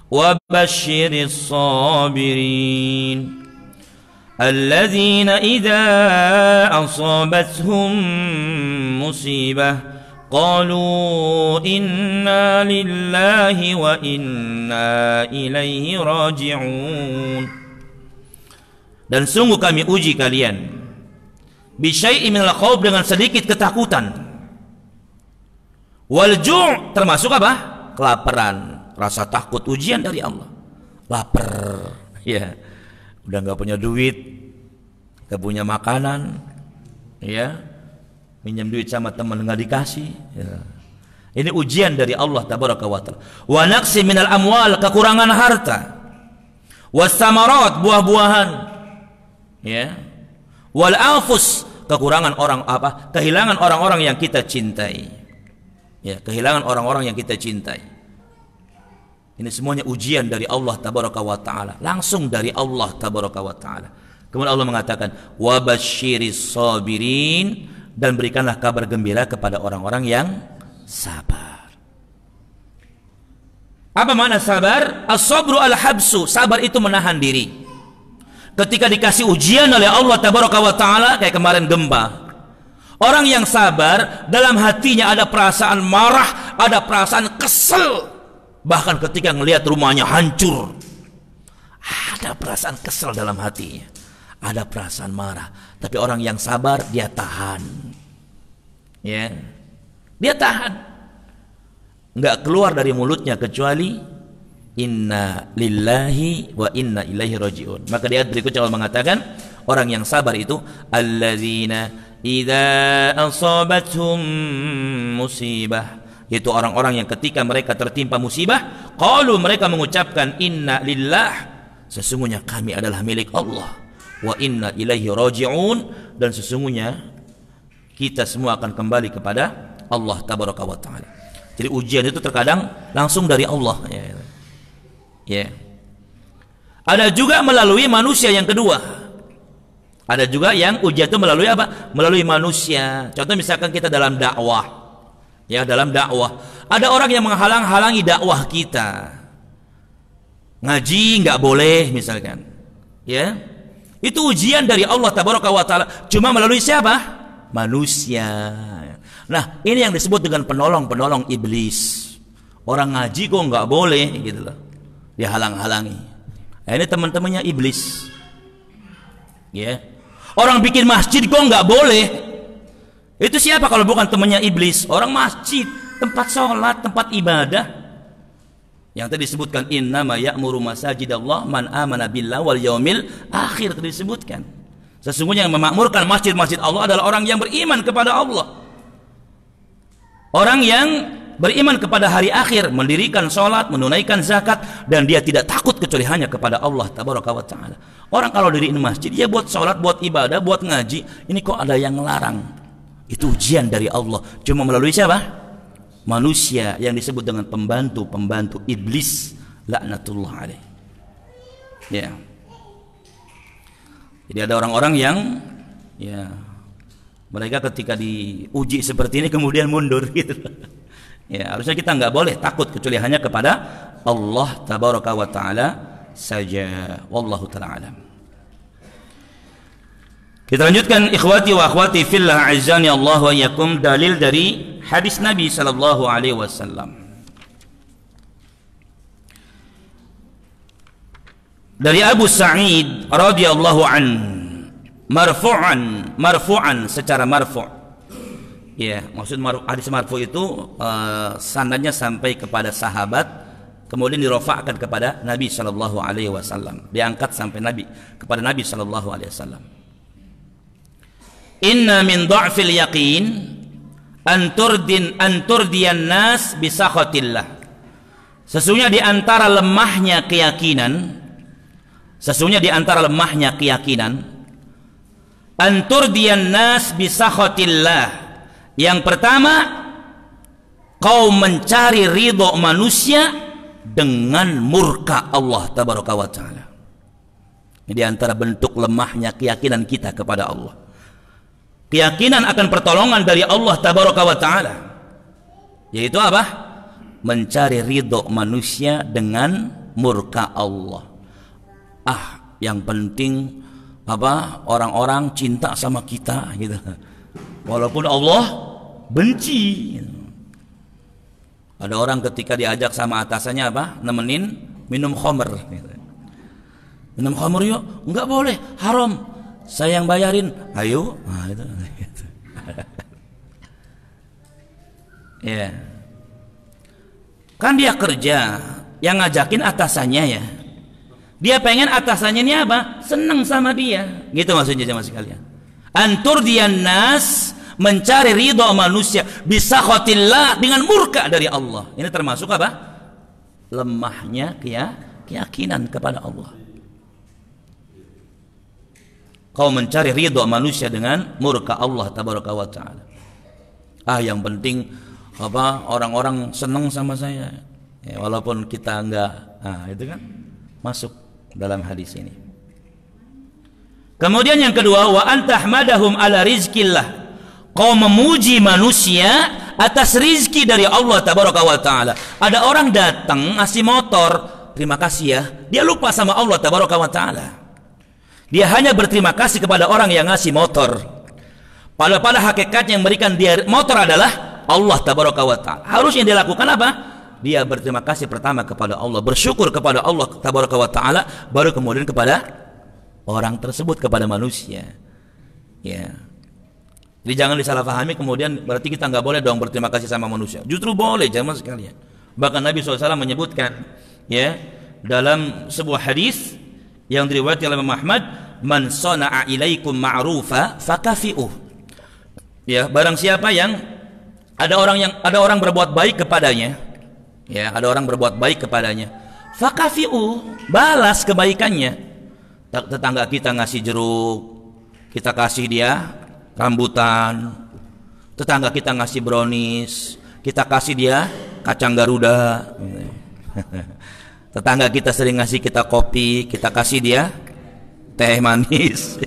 وَبَشِّرِ الصَّابِرِينَ الَّذِينَ إِذَا أَصَابَتْهُمْ مُصِيبَةٌ قَالُوا إِنَّا لِلَّهِ وَإِنَّا إِلَيْهِ رَاجِعُونَ. Dan sungguh kami uji kalian bisyai'in minal khauf, dengan sedikit ketakutan, wal ju' termasuk apa? Kelaparan, rasa takut, ujian dari Allah. Lapar, ya, udah nggak punya duit, nggak punya makanan, ya, minjam duit sama teman nggak dikasih, ya. Ini ujian dari Allah Tabaraka wa Ta'ala. Wa naqsi minal amwal, kekurangan harta, was samarat, buah-buahan, ya, wal anfus, kekurangan orang apa? Kehilangan orang-orang yang kita cintai. Ya, kehilangan orang-orang yang kita cintai. Ini semuanya ujian dari Allah Tabaraka wa Ta'ala, langsung dari Allah Tabaraka wa Ta'ala. Kemudian Allah mengatakan, wa basyiris sabirin, dan berikanlah kabar gembira kepada orang-orang yang sabar. Apa makna sabar? As-sabru al-habsu, sabar itu menahan diri. Ketika dikasih ujian oleh Allah Tabaraka wa Ta'ala, kayak kemarin gempa, orang yang sabar dalam hatinya ada perasaan marah, ada perasaan kesel. Bahkan ketika melihat rumahnya hancur, ada perasaan kesel dalam hatinya, ada perasaan marah. Tapi orang yang sabar, dia tahan, ya, dia tahan, nggak keluar dari mulutnya kecuali inna lillahi wa inna ilaihi raji'un. Maka di ayat berikutnya Allah mengatakan, orang yang sabar itu alladzina idza asabatuhum musibah yaitu orang-orang yang ketika mereka tertimpa musibah, qalu, mereka mengucapkan, inna lillah, sesungguhnya kami adalah milik Allah, wa inna ilaihi raji'un, dan sesungguhnya kita semua akan kembali kepada Allah tabaraka wa taala. Jadi ujian itu terkadang langsung dari Allah, ya. Ada juga melalui manusia yang kedua. Ada juga yang ujian itu melalui apa? Melalui manusia. Contoh misalkan kita dalam dakwah. Ya, dalam dakwah. Ada orang yang menghalang-halangi dakwah kita. Ngaji nggak boleh misalkan. Ya. Itu ujian dari Allah tabaraka wa taala. Cuma melalui siapa? Manusia. Nah, ini yang disebut dengan penolong-penolong iblis. Orang ngaji kok nggak boleh gitu loh. Dihalang-halangi. Nah, ini teman-temannya iblis. Ya. Orang bikin masjid kok nggak boleh. Itu siapa kalau bukan temannya iblis? Orang masjid, tempat sholat, tempat ibadah. Yang tadi disebutkan, innama ya'muru masajidallah man amana billah wal yaumil akhir, tadi disebutkan. Sesungguhnya yang memakmurkan masjid-masjid Allah adalah orang yang beriman kepada Allah. Orang yang beriman kepada hari akhir, mendirikan sholat, menunaikan zakat, dan dia tidak takut kecuali hanya kepada Allah tabaraka wa ta'ala. Orang kalau diriin masjid, dia buat sholat, buat ibadah, buat ngaji, ini kok ada yang ngelarang. Itu ujian dari Allah. Cuma melalui siapa? Manusia yang disebut dengan pembantu-pembantu iblis, laknatullah alaih. Ya. Jadi ada orang-orang yang ya, mereka ketika diuji seperti ini kemudian mundur gitu. Ya, harusnya kita nggak boleh takut kecuali hanya kepada Allah tabaraka wa taala saja. Wallahu taala alam. Kita lanjutkan, ikhwati wa akhwati fillah, azzani Allah wa iyyakum, dalil dari hadis Nabi sallallahu alaihi wasallam. Dari Abu Sa'id radhiyallahu anhu, marfu'an secara marfu'. Ya, maksud hadis marfu' itu sanadnya sampai kepada sahabat, kemudian dirofa'kan kepada Nabi sallallahu alaihi wasallam, diangkat sampai Nabi, kepada Nabi sallallahu alaihi wasallam. Inna min dha'fil yaqin an turdiyan nas bi sakhatillah. Sesungguhnya di antara lemahnya keyakinan, antur dian nas bisakhatillah. Yang pertama, kau mencari ridho manusia dengan murka Allah tabaraka wa taala. Ini di antara bentuk lemahnya keyakinan kita kepada Allah. Keyakinan akan pertolongan dari Allah tabaraka wa taala, yaitu apa? Mencari ridho manusia dengan murka Allah. Yang penting apa, orang-orang cinta sama kita gitu, walaupun Allah benci. Ada orang ketika diajak sama atasannya apa, nemenin minum khamr gitu. Minum khamr yuk, enggak boleh, haram, saya yang bayarin, ayo. Nah, itu. Ya, kan dia kerja, yang ngajakin atasannya ya. Dia pengen atasannya ini apa? Senang sama dia. Gitu maksudnya jemaah sekalian. Antur dian nas, mencari ridha manusia bisakhatillah, dengan murka dari Allah. Ini termasuk apa? Lemahnya keyakinan kepada Allah. Kau mencari ridha manusia dengan murka Allah tabaraka wa taala. Yang penting apa, orang-orang senang sama saya. Ya, walaupun kita enggak. Itu kan masuk dalam hadis ini. Kemudian yang kedua, wa antahmadahum ala rizkillah. Kau memuji manusia atas rizki dari Allah tabaraka wa taala. Ada orang datang ngasih motor, terima kasih ya. Dia lupa sama Allah tabaraka wa taala. Dia hanya berterima kasih kepada orang yang ngasih motor. Pada hakikatnya yang memberikan dia motor adalah Allah tabaraka wa taala. Harusnya dia lakukan apa? Dia berterima kasih pertama kepada Allah, bersyukur kepada Allah tabaraka wa taala, baru kemudian kepada orang tersebut, kepada manusia. Ya. Jadi jangan disalahpahami kemudian berarti kita nggak boleh dong berterima kasih sama manusia. Justru boleh jemaah sekalian. Bahkan Nabi SAW menyebutkan ya dalam sebuah hadis yang diriwayatkan oleh Imam Ahmad, man sana'a ilaikum ma'rufa fakafi'uh. Ya, barang siapa yang Ada orang berbuat baik kepadanya. Ya, ada orang berbuat baik kepadanya. Fakafi'u, balas kebaikannya. Tetangga kita ngasih jeruk, kita kasih dia rambutan. Tetangga kita ngasih brownies, kita kasih dia kacang Garuda. Tetangga kita sering ngasih kita kopi, kita kasih dia teh manis.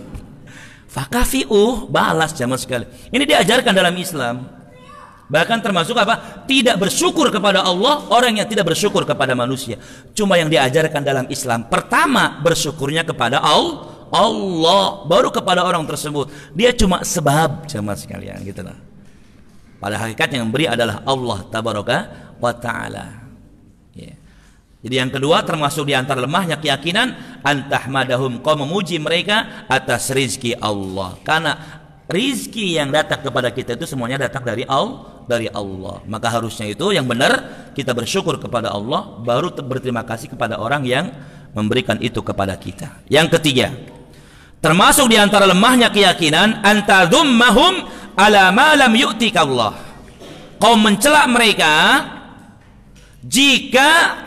Fakafi'u, balas jamaah sekali. Ini diajarkan dalam Islam. Bahkan termasuk apa? Tidak bersyukur kepada Allah, orang yang tidak bersyukur kepada manusia. Cuma yang diajarkan dalam Islam, pertama bersyukurnya kepada Allah, baru kepada orang tersebut. Dia cuma sebab jamaah sekalian, gitu lah. Pada hakikatnya yang memberi adalah Allah tabaraka wa ta'ala. Ya. Jadi yang kedua termasuk diantara lemahnya keyakinan, antahmadahum, kau memuji mereka atas rizki Allah. Karena rizki yang datang kepada kita itu semuanya datang dari Allah. Maka harusnya itu yang benar kita bersyukur kepada Allah, baru berterima kasih kepada orang yang memberikan itu kepada kita. Yang ketiga, termasuk diantara lemahnya keyakinan, antadhummahum ala ma lam yu'tika Allah. Kau mencela mereka jika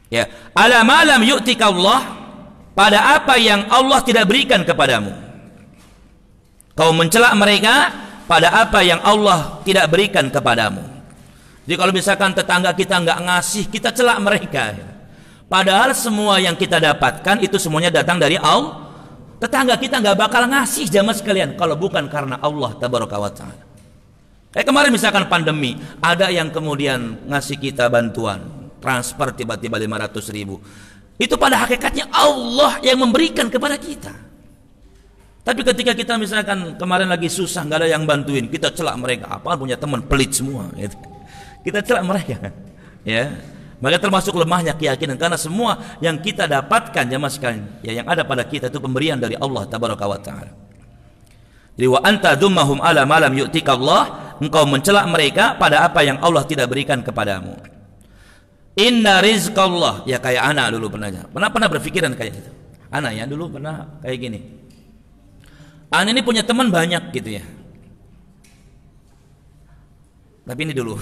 ya, ala ma lam yu'tika Allah, pada apa yang Allah tidak berikan kepadamu. Kau mencela mereka pada apa yang Allah tidak berikan kepadamu. Jadi kalau misalkan tetangga kita nggak ngasih, kita celak mereka. Padahal semua yang kita dapatkan itu semuanya datang dari Allah. Tetangga kita nggak bakal ngasih jamaah sekalian kalau bukan karena Allah tabaraka wa ta'ala. Kemarin misalkan pandemi, ada yang kemudian ngasih kita bantuan transfer tiba-tiba 500.000. Itu pada hakikatnya Allah yang memberikan kepada kita. Tapi ketika kita misalkan kemarin lagi susah, nggak ada yang bantuin, kita celak mereka. Apa punya teman pelit semua, gitu. Kita celak mereka, ya. Maka termasuk lemahnya keyakinan, karena semua yang kita dapatkan jamaah sekalian, ya, yang ada pada kita itu pemberian dari Allah tabaraka wa ta'ala. Jadi wa anta dhummahum ala ma lam yu'tika Allah, engkau mencela mereka pada apa yang Allah tidak berikan kepadamu. Inna rizqallah, ya kayak anak dulu pernah berpikiran kayak gitu. Anak ya dulu pernah kayak gini. Anak ini punya teman banyak gitu ya. Tapi ini dulu.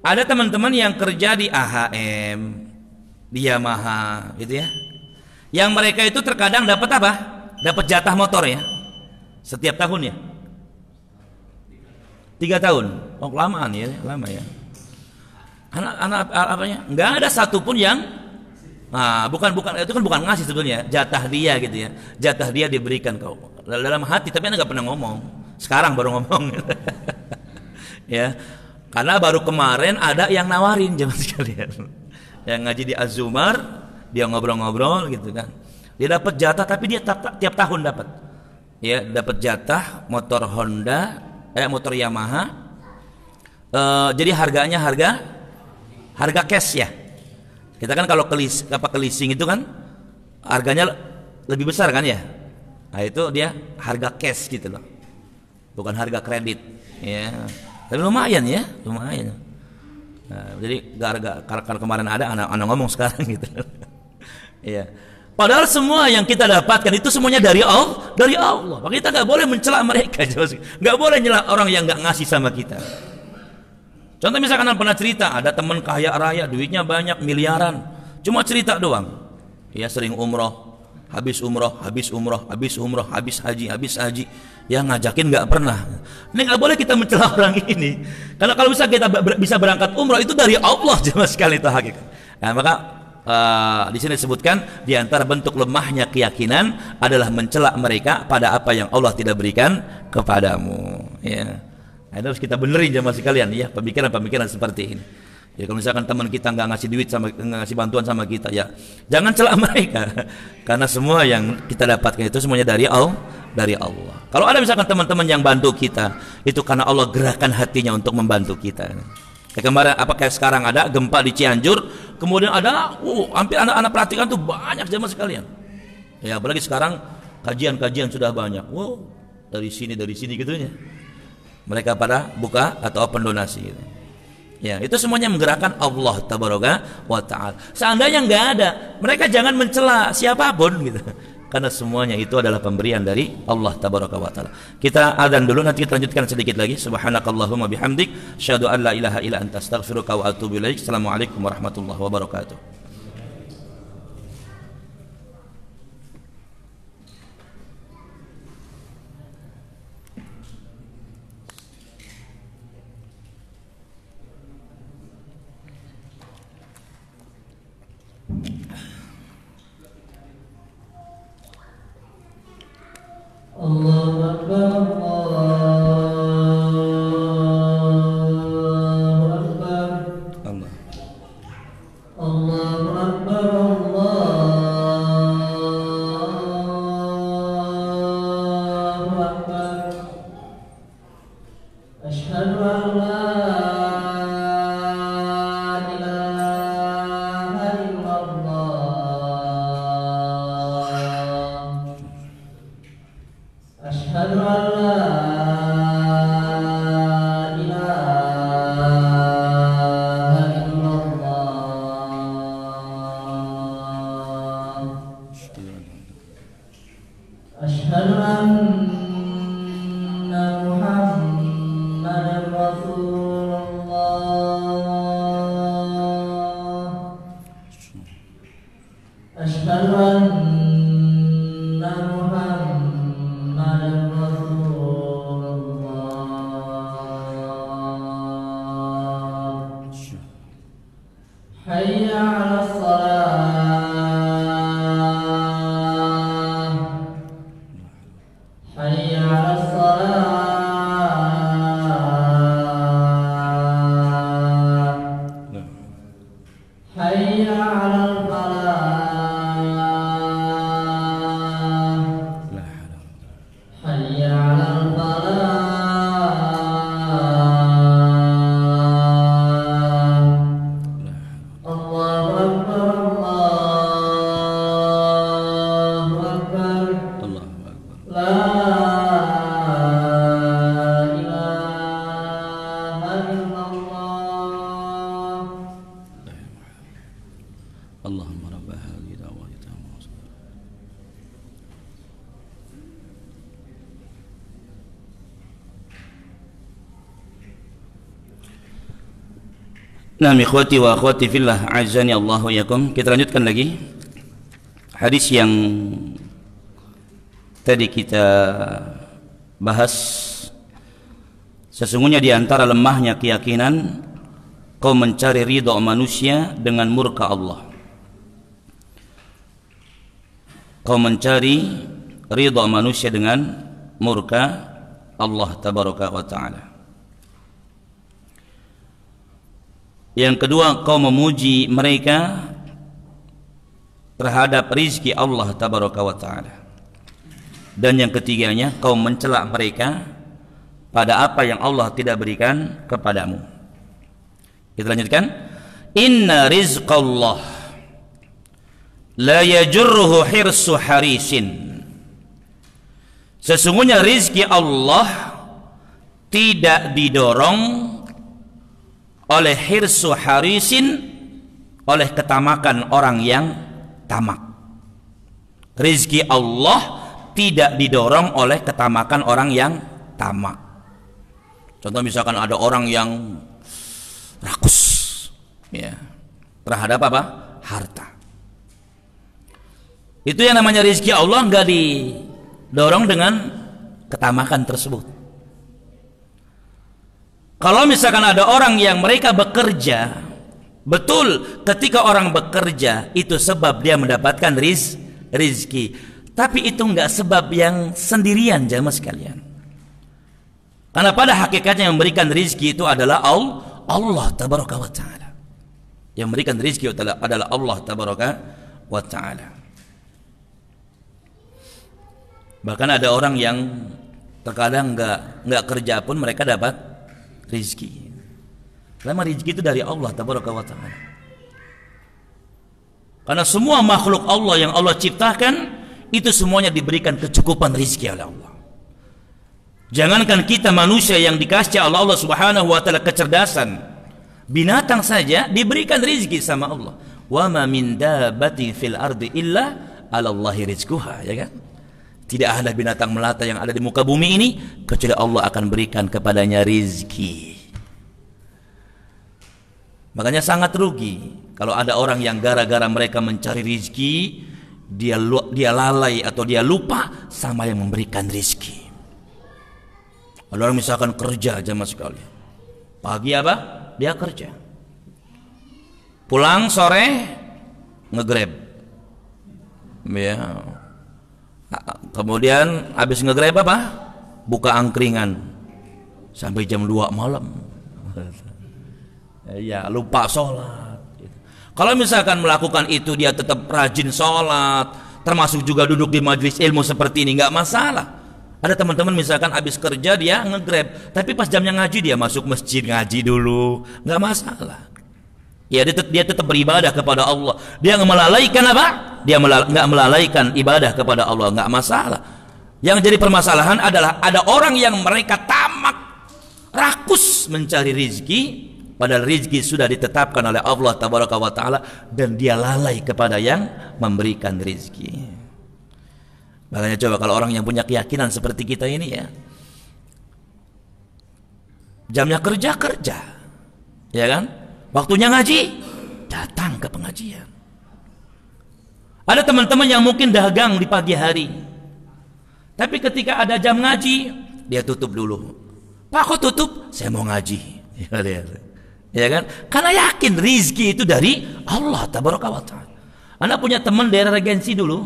Ada teman-teman yang kerja di AHM, di Yamaha gitu ya. Yang mereka itu terkadang dapat apa? Dapat jatah motor ya. Setiap tahun ya. 3 tahun. Oh, kelamaan ya, lama ya. Anak apanya? Enggak ada satupun yang bukan itu kan bukan ngasih sebetulnya, jatah dia gitu ya. Jatah dia diberikan kau dalam hati, tapi Anda nggak pernah ngomong. Sekarang baru ngomong. Ya. Karena baru kemarin ada yang nawarin jemaah sekalian. Yang ngaji di Az-Zumar, dia ngobrol-ngobrol gitu kan. Dia dapat jatah, tapi dia tiap tahun dapat. Ya, dapat jatah motor Honda, motor Yamaha. Jadi harganya harga cash ya. Kita kan kalau ke leasing itu kan harganya lebih besar kan ya. Nah itu dia harga cash gitu loh, bukan harga kredit ya. Tapi lumayan ya, lumayan. Nah, jadi karena kemarin ada anak ngomong sekarang gitu. Iya. Padahal semua yang kita dapatkan itu semuanya dari Allah. Maka kita nggak boleh mencela mereka, nggak boleh nyela orang yang nggak ngasih sama kita. Contoh misalkan pernah cerita, ada teman kaya raya, duitnya banyak, miliaran, cuma cerita doang. Ya sering umroh, habis haji, ya ngajakin nggak pernah. Ini nggak boleh kita mencela orang ini, karena kalau bisa kita bisa berangkat umroh itu dari Allah jemaah sekali itu hakikat. Nah, maka di sini disebutkan di antara bentuk lemahnya keyakinan adalah mencela mereka pada apa yang Allah tidak berikan kepadamu. Ya. Nah, harus kita benerin jemaah sekalian ya, pemikiran seperti ini. Ya, kalau misalkan teman kita nggak ngasih duit nggak ngasih bantuan sama kita, ya jangan celah mereka, karena semua yang kita dapatkan itu semuanya dari Allah. Kalau ada misalkan teman-teman yang bantu kita, itu karena Allah gerakan hatinya untuk membantu kita. Ya, kemarin apakah sekarang ada gempa di Cianjur, kemudian ada hampir anak-anak pelatihan tuh banyak jemaah sekalian. Ya apalagi sekarang kajian sudah banyak. Dari sini gitu ya. Mereka pada buka atau open donasi gitu. Ya, itu semuanya menggerakkan Allah tabaraka wa ta'ala. Seandainya nggak ada, mereka jangan mencela siapapun gitu. karena semuanya itu adalah pemberian dari Allah tabaraka wa taala. Kita adzan dulu, nanti kita lanjutkan sedikit lagi. Subhanakallahumma bihamdik, asyhadu an la ilaha illa anta, astaghfiruka wa atubu ilaik. Assalamualaikum warahmatullahi wabarakatuh. Allahu Akbar, Allahu Akbar, Allah. Allahu Akbar, Allahu Akbar. Asyhadu an la ilaha illallah. Asyhadu an la ilaha illallah. Asyhadu anna Muhammadan Rasulullah. Asyhadu anna Muhammadan Rasulullah. Hayya 'alas shalah. Hayya 'alas shalah. Hayya 'alal falah. Hayya 'alal falah. Allahu Akbar, Allahu Akbar. Allahu akbar. La ilaha illallah. Allahumma rabb hadhihi da'wati tammah. Nah, ikhwati wa akhwati fillah, azani Allah wa yakum. Kita lanjutkan lagi hadis yang tadi kita bahas. Sesungguhnya di antara lemahnya keyakinan, kau mencari ridha manusia dengan murka Allah. Kau mencari ridha manusia dengan murka Allah tabaraka wa ta'ala. Yang kedua, kau memuji mereka terhadap rizki Allah tabaraka wa ta'ala. Dan yang ketiganya, kau mencela mereka pada apa yang Allah tidak berikan kepadamu. Kita lanjutkan. Inna rizqallah la yajurruhu hirsu harisin. Sesungguhnya rizki Allah tidak didorong oleh hirsu harisin, oleh ketamakan orang yang tamak. Rizki Allah tidak didorong oleh ketamakan orang yang tamak. Contoh misalkan ada orang yang rakus, ya, terhadap apa? Harta. Itu yang namanya rizki Allah nggak didorong dengan ketamakan tersebut. Kalau misalkan ada orang yang mereka bekerja, betul ketika orang bekerja itu sebab dia mendapatkan rizki, tapi itu enggak sebab yang sendirian jamaah sekalian. Karena pada hakikatnya yang memberikan rizki itu adalah Allah tabaraka wa ta'ala. Yang memberikan rizki adalah Allah tabaraka wa ta'ala. Bahkan ada orang yang terkadang enggak kerja pun mereka dapat rizki. Karena rizki itu dari Allah tabaraka wa ta'ala. Karena semua makhluk Allah yang Allah ciptakan itu semuanya diberikan kecukupan rizki oleh Allah. Jangankan kita manusia yang dikasih Allah subhanahu wa ta'ala kecerdasan, binatang saja diberikan rizki sama Allah. Wa ma min dabbatin fil ardi illa 'alallahi rizquha, ya kan? Tidak ada binatang melata yang ada di muka bumi ini kecuali Allah akan berikan kepadanya rizki. Makanya sangat rugi kalau ada orang yang gara-gara mereka mencari rizki, dia lalai atau dia lupa sama yang memberikan rizki. Ada orang misalkan kerja jamaah sekalian, pagi apa? Dia kerja, pulang sore nge-Grab, ya. Kemudian habis nge-Grab apa? Buka angkringan sampai jam 2 malam. Ya, lupa sholat. Kalau misalkan melakukan itu dia tetap rajin sholat, termasuk juga duduk di majelis ilmu seperti ini, nggak masalah. Ada teman-teman misalkan habis kerja dia nge-Grab, tapi pas jamnya ngaji dia masuk masjid ngaji dulu, nggak masalah. Ya, dia tetap beribadah kepada Allah. Dia nggak melalaikan apa? Dia nggak melalaikan ibadah kepada Allah, nggak masalah. Yang jadi permasalahan adalah ada orang yang mereka tamak, rakus mencari rizki, padahal rizki sudah ditetapkan oleh Allah Tabaraka wa Ta'ala, dan dia lalai kepada yang memberikan rizki. Makanya coba kalau orang yang punya keyakinan seperti kita ini, ya, jamnya kerja, ya kan? Waktunya ngaji, datang ke pengajian. Ada teman-teman yang mungkin dagang di pagi hari, tapi ketika ada jam ngaji, dia tutup dulu. Pak, kok tutup? Saya mau ngaji. Ya kan? Karena yakin rizki itu dari Allah Tabaraka wa Ta'ala. Anda punya teman daerah Regensi dulu,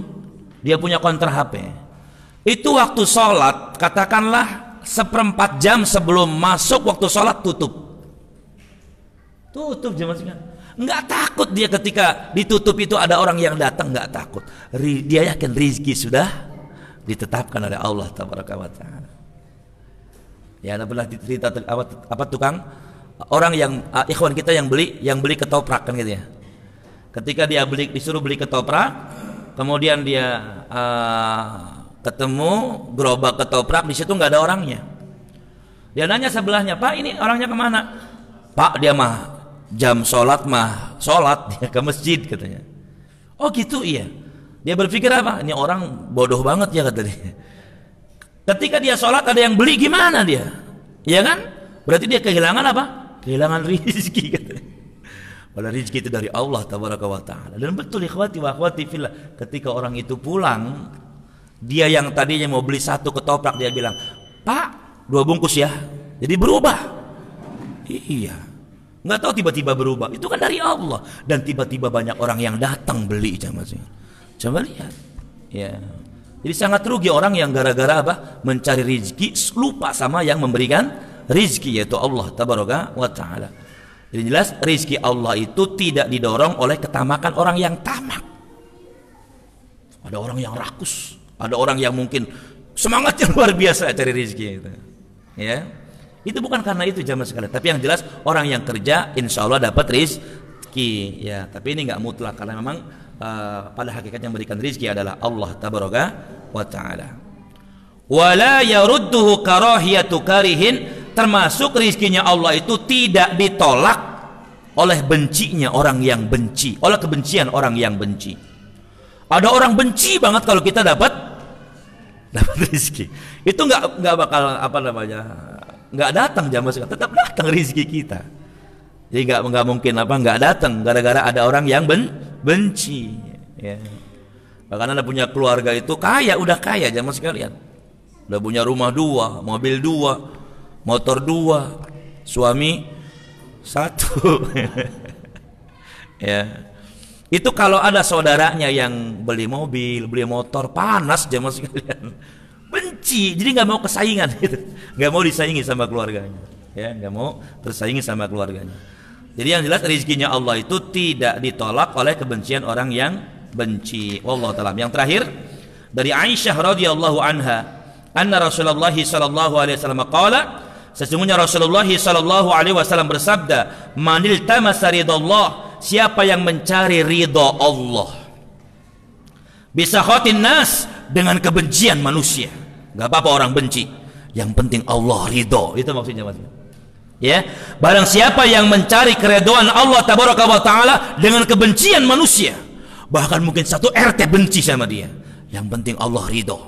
dia punya konter HP. Itu waktu sholat, katakanlah 1/4 jam sebelum masuk waktu sholat tutup jemaah sekalian. Nggak takut dia ketika ditutup itu ada orang yang datang, nggak takut. Dia yakin rizki sudah ditetapkan oleh Allah Tabaraka wa Ta'ala. Ya, Anda pernah cerita apa tukang orang yang ikhwan kita yang beli ketoprak kan gitu ya. Ketika dia disuruh beli ketoprak, kemudian dia ketemu gerobak ketoprak, di situ nggak ada orangnya. Dia nanya sebelahnya, "Pak, ini orangnya kemana?" "Pak, dia mah jam sholat dia ke masjid," katanya. "Oh gitu?" "Iya." Dia berpikir apa? Ini orang bodoh banget ya, kata dia. Ketika dia sholat ada yang beli, gimana dia? Ya kan? Berarti dia kehilangan apa? Kehilangan rizki, katanya. Padahal rizki itu dari Allah Tabaraka wa Ta'ala. Dan betul ikhwati wa akhwati fillah, ketika orang itu pulang, dia yang tadinya mau beli 1 ketoprak, dia bilang, "Pak, 2 bungkus ya." Jadi berubah. Iya, nggak tahu tiba-tiba berubah. Itu kan dari Allah. Dan tiba-tiba banyak orang yang datang beli, coba lihat, ya. Jadi sangat rugi orang yang gara-gara apa? Mencari rizki, lupa sama yang memberikan rizki, yaitu Allah Tabaraka wa Ta'ala. Jadi jelas rizki Allah itu tidak didorong oleh ketamakan orang yang tamak. Ada orang yang rakus, ada orang yang mungkin semangatnya luar biasa cari rizki itu, ya. Itu bukan karena itu jamaah sekalian, tapi yang jelas orang yang kerja insya Allah dapat rizki, ya. Tapi ini nggak mutlak karena memang pada hakikatnya yang memberikan rizki adalah Allah Tabaraka wa Ta'ala. Wala yarudduhu karahiyatu karihin, termasuk rizkinya Allah itu tidak ditolak oleh bencinya orang yang benci, oleh kebencian orang yang benci. Ada orang benci banget kalau kita dapat rizki, itu nggak bakal nggak datang jamaah sekalian, tetap datang rizki kita. Jadi nggak mungkin nggak datang gara-gara ada orang yang benci, ya. Bahkan Anda punya keluarga itu kaya, udah kaya jamaah sekalian, udah punya rumah 2, mobil 2, motor 2, suami 1. Ya, itu kalau ada saudaranya yang beli mobil, beli motor, panas jamaah sekalian, benci, jadi nggak mau kesaingan gitu, nggak mau disaingi sama keluarganya, ya, nggak mau tersaingi sama keluarganya. Jadi yang jelas rezekinya Allah itu tidak ditolak oleh kebencian orang yang benci. Wallahu ta'ala. Yang terakhir dari Aisyah radhiyallahu anha, anna Rasulullah sallallahu alaihi wasallam qala, sesungguhnya Rasulullah sallallahu alaihi wasallam bersabda, "Manil tamasa ridallah," siapa yang mencari ridha Allah, bisa khotin nas, dengan kebencian manusia. Gak apa-apa orang benci, yang penting Allah ridho, itu maksudnya Mas. Ya, barang siapa yang mencari keridhaan Allah Tabaraka wa Ta'ala dengan kebencian manusia, bahkan mungkin satu RT benci sama dia. Yang penting Allah ridho.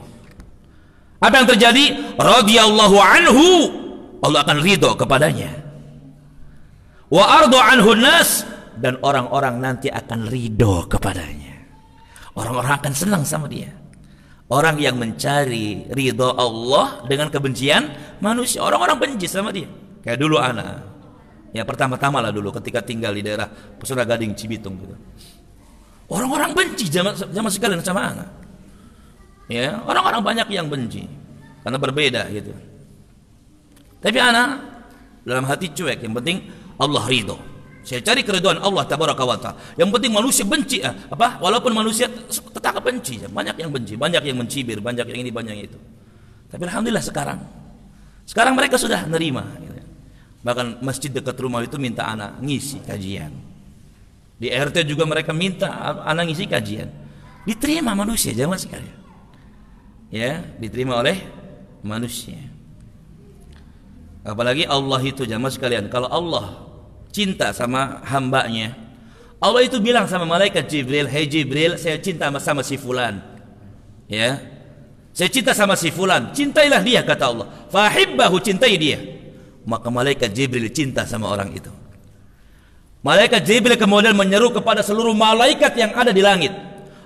Apa yang terjadi? Radhiyallahu anhu, Allah akan ridho kepadanya. Wa ardu anhu nas, dan orang-orang nanti akan ridho kepadanya. Orang-orang akan senang sama dia. Orang yang mencari ridho Allah dengan kebencian manusia, orang-orang benci sama dia. Kayak dulu anak, ya pertama-tama lah dulu ketika tinggal di daerah Pesona Gading Cibitung gitu. Orang-orang benci zaman sekalian sama anak. Ya, orang-orang banyak yang benci karena berbeda gitu. Tapi anak dalam hati cuek, yang penting Allah ridho. Saya cari keridhaan Allah tabaraka wa ta'ala. Yang penting manusia benci walaupun manusia tetap benci, banyak yang benci, banyak yang mencibir, banyak yang ini, banyak yang itu. Tapi alhamdulillah sekarang mereka sudah nerima gitu. Bahkan masjid dekat rumah itu minta anak ngisi kajian. Di RT juga mereka minta anak ngisi kajian. Diterima manusia jamaah sekalian. Ya, diterima oleh manusia. Apalagi Allah itu jamaah sekalian, kalau Allah cinta sama hambanya, Allah itu bilang sama malaikat Jibril, "Hei Jibril, saya cinta sama si fulan." Ya, saya cinta sama si fulan, cintailah dia, kata Allah. Fahibbahu, cintai dia. Maka malaikat Jibril cinta sama orang itu. Malaikat Jibril kemudian menyeru kepada seluruh malaikat yang ada di langit,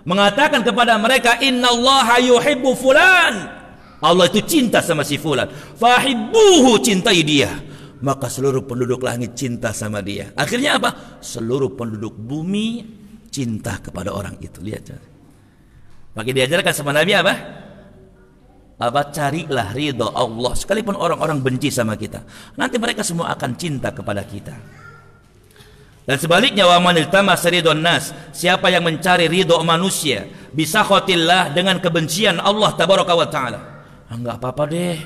mengatakan kepada mereka, "Innallaha yuhibbu fulan." Allah itu cinta sama si fulan. Fahibbuhu, cintai dia. Maka seluruh penduduk langit cinta sama dia. Akhirnya apa? Seluruh penduduk bumi cinta kepada orang itu. Lihat. Maka diajarkan sama Nabi apa? Carilah ridho Allah. Sekalipun orang-orang benci sama kita, nanti mereka semua akan cinta kepada kita. Dan sebaliknya, wa man iltamasa ridhon nas, siapa yang mencari ridho manusia bisakhatillah, dengan kebencian Allah tabaraka wa taala. Enggak apa-apa deh,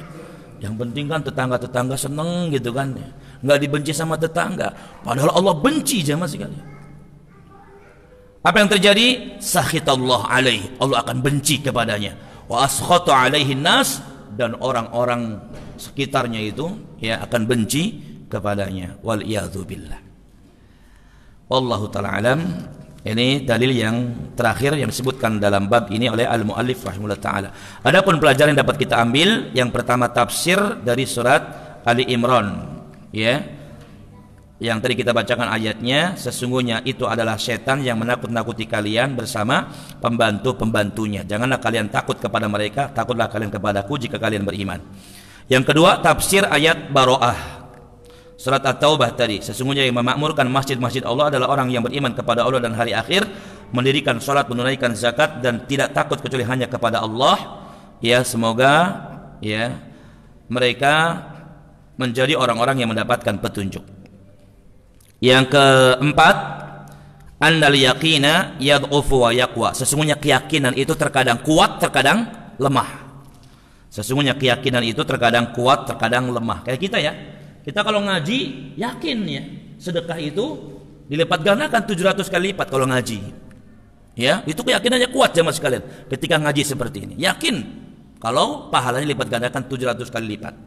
yang penting kan tetangga-tetangga seneng gitu kan, nggak dibenci sama tetangga. Padahal Allah benci jamaah sekali. Apa yang terjadi? Sakhitallah alaih, Allah akan benci kepadanya. Wa askhata alaihi nas, dan orang-orang sekitarnya itu ya akan benci kepadanya. Wal iyadzu billah. Wallahu taala alam. Ini dalil yang terakhir yang disebutkan dalam bab ini oleh al-muallif rahimahullah taala. Adapun pelajaran yang dapat kita ambil, yang pertama tafsir dari surat Ali Imran, ya. Yang tadi kita bacakan ayatnya, sesungguhnya itu adalah setan yang menakut-nakuti kalian bersama pembantu-pembantunya. Janganlah kalian takut kepada mereka, takutlah kalian kepadaku jika kalian beriman. Yang kedua, tafsir ayat Baroah. Surat At-Taubah tadi, sesungguhnya yang memakmurkan masjid-masjid Allah adalah orang yang beriman kepada Allah dan hari akhir, mendirikan salat, menunaikan zakat, dan tidak takut kecuali hanya kepada Allah. Ya, semoga ya mereka menjadi orang-orang yang mendapatkan petunjuk. Yang keempat, annal yaqina yad'ufu wa yaqwa. Sesungguhnya keyakinan itu terkadang kuat, terkadang lemah. Sesungguhnya keyakinan itu terkadang kuat, terkadang lemah. Kayak kita ya. Kita kalau ngaji yakin ya, sedekah itu dilipat gandakan 700 kali lipat kalau ngaji. Ya, itu keyakinannya kuat jamaah sekalian. Ketika ngaji seperti ini, yakin kalau pahalanya lipat gandakan 700 kali lipat.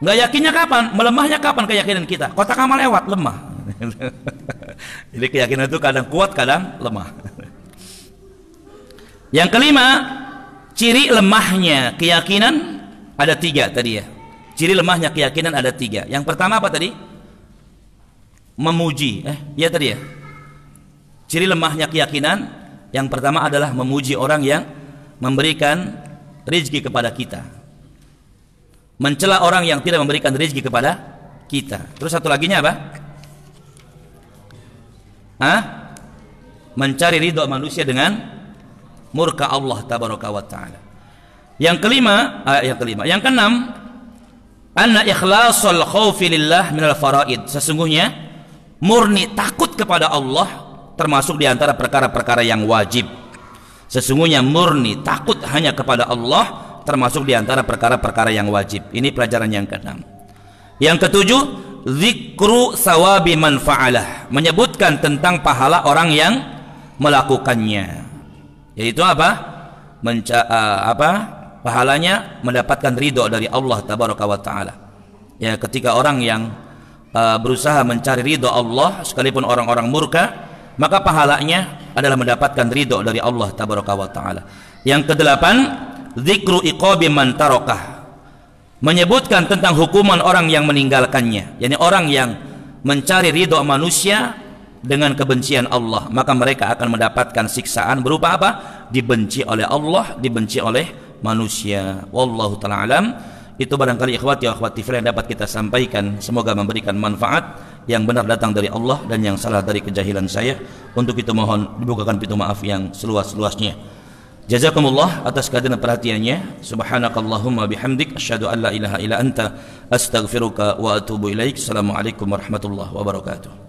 Nggak yakinnya kapan? Melemahnya kapan keyakinan kita? Kotak amal lewat, lemah. Jadi keyakinan itu kadang kuat, kadang lemah. Yang kelima, ciri lemahnya keyakinan ada 3 tadi ya. Ciri lemahnya keyakinan ada 3. Yang pertama apa tadi? Memuji. Ya tadi ya. Ciri lemahnya keyakinan yang pertama adalah memuji orang yang memberikan rezeki kepada kita, mencela orang yang tidak memberikan rezeki kepada kita. Terus satu laginya apa? Mencari ridho manusia dengan murka Allah tabaraka wa taala. Yang keenam, anna ikhlasul khaufi lillah minal faraid. Sesungguhnya murni takut kepada Allah termasuk di antara perkara-perkara yang wajib. Sesungguhnya murni takut hanya kepada Allah termasuk di antara perkara-perkara yang wajib. Ini pelajaran yang keenam. Yang ketujuh, zikru sawabi man fa'alah, menyebutkan tentang pahala orang yang melakukannya. Yaitu apa? Pahalanya mendapatkan ridho dari Allah tabaraka wa taala. Ya, ketika orang yang berusaha mencari ridho Allah sekalipun orang-orang murka, maka pahalanya adalah mendapatkan ridho dari Allah tabaraka wa taala. Yang kedelapan, dzikru iqabi man tarakah, menyebutkan tentang hukuman orang yang meninggalkannya, yakni orang yang mencari ridho manusia dengan kebencian Allah, maka mereka akan mendapatkan siksaan berupa apa? Dibenci oleh Allah, dibenci oleh manusia. Wallahu ta'ala alam. Itu barangkali ikhwati wa akhwati fillah yang dapat kita sampaikan. Semoga memberikan manfaat. Yang benar datang dari Allah dan yang salah dari kejahilan saya. Untuk itu mohon dibukakan pintu maaf yang seluas-luasnya. Jazakumullah atas kehadiran perhatiannya. Subhanakallahumma bihamdik asyhadu an la ilaha illa anta astaghfiruka wa atubu ilaik. Assalamualaikum warahmatullahi wabarakatuh.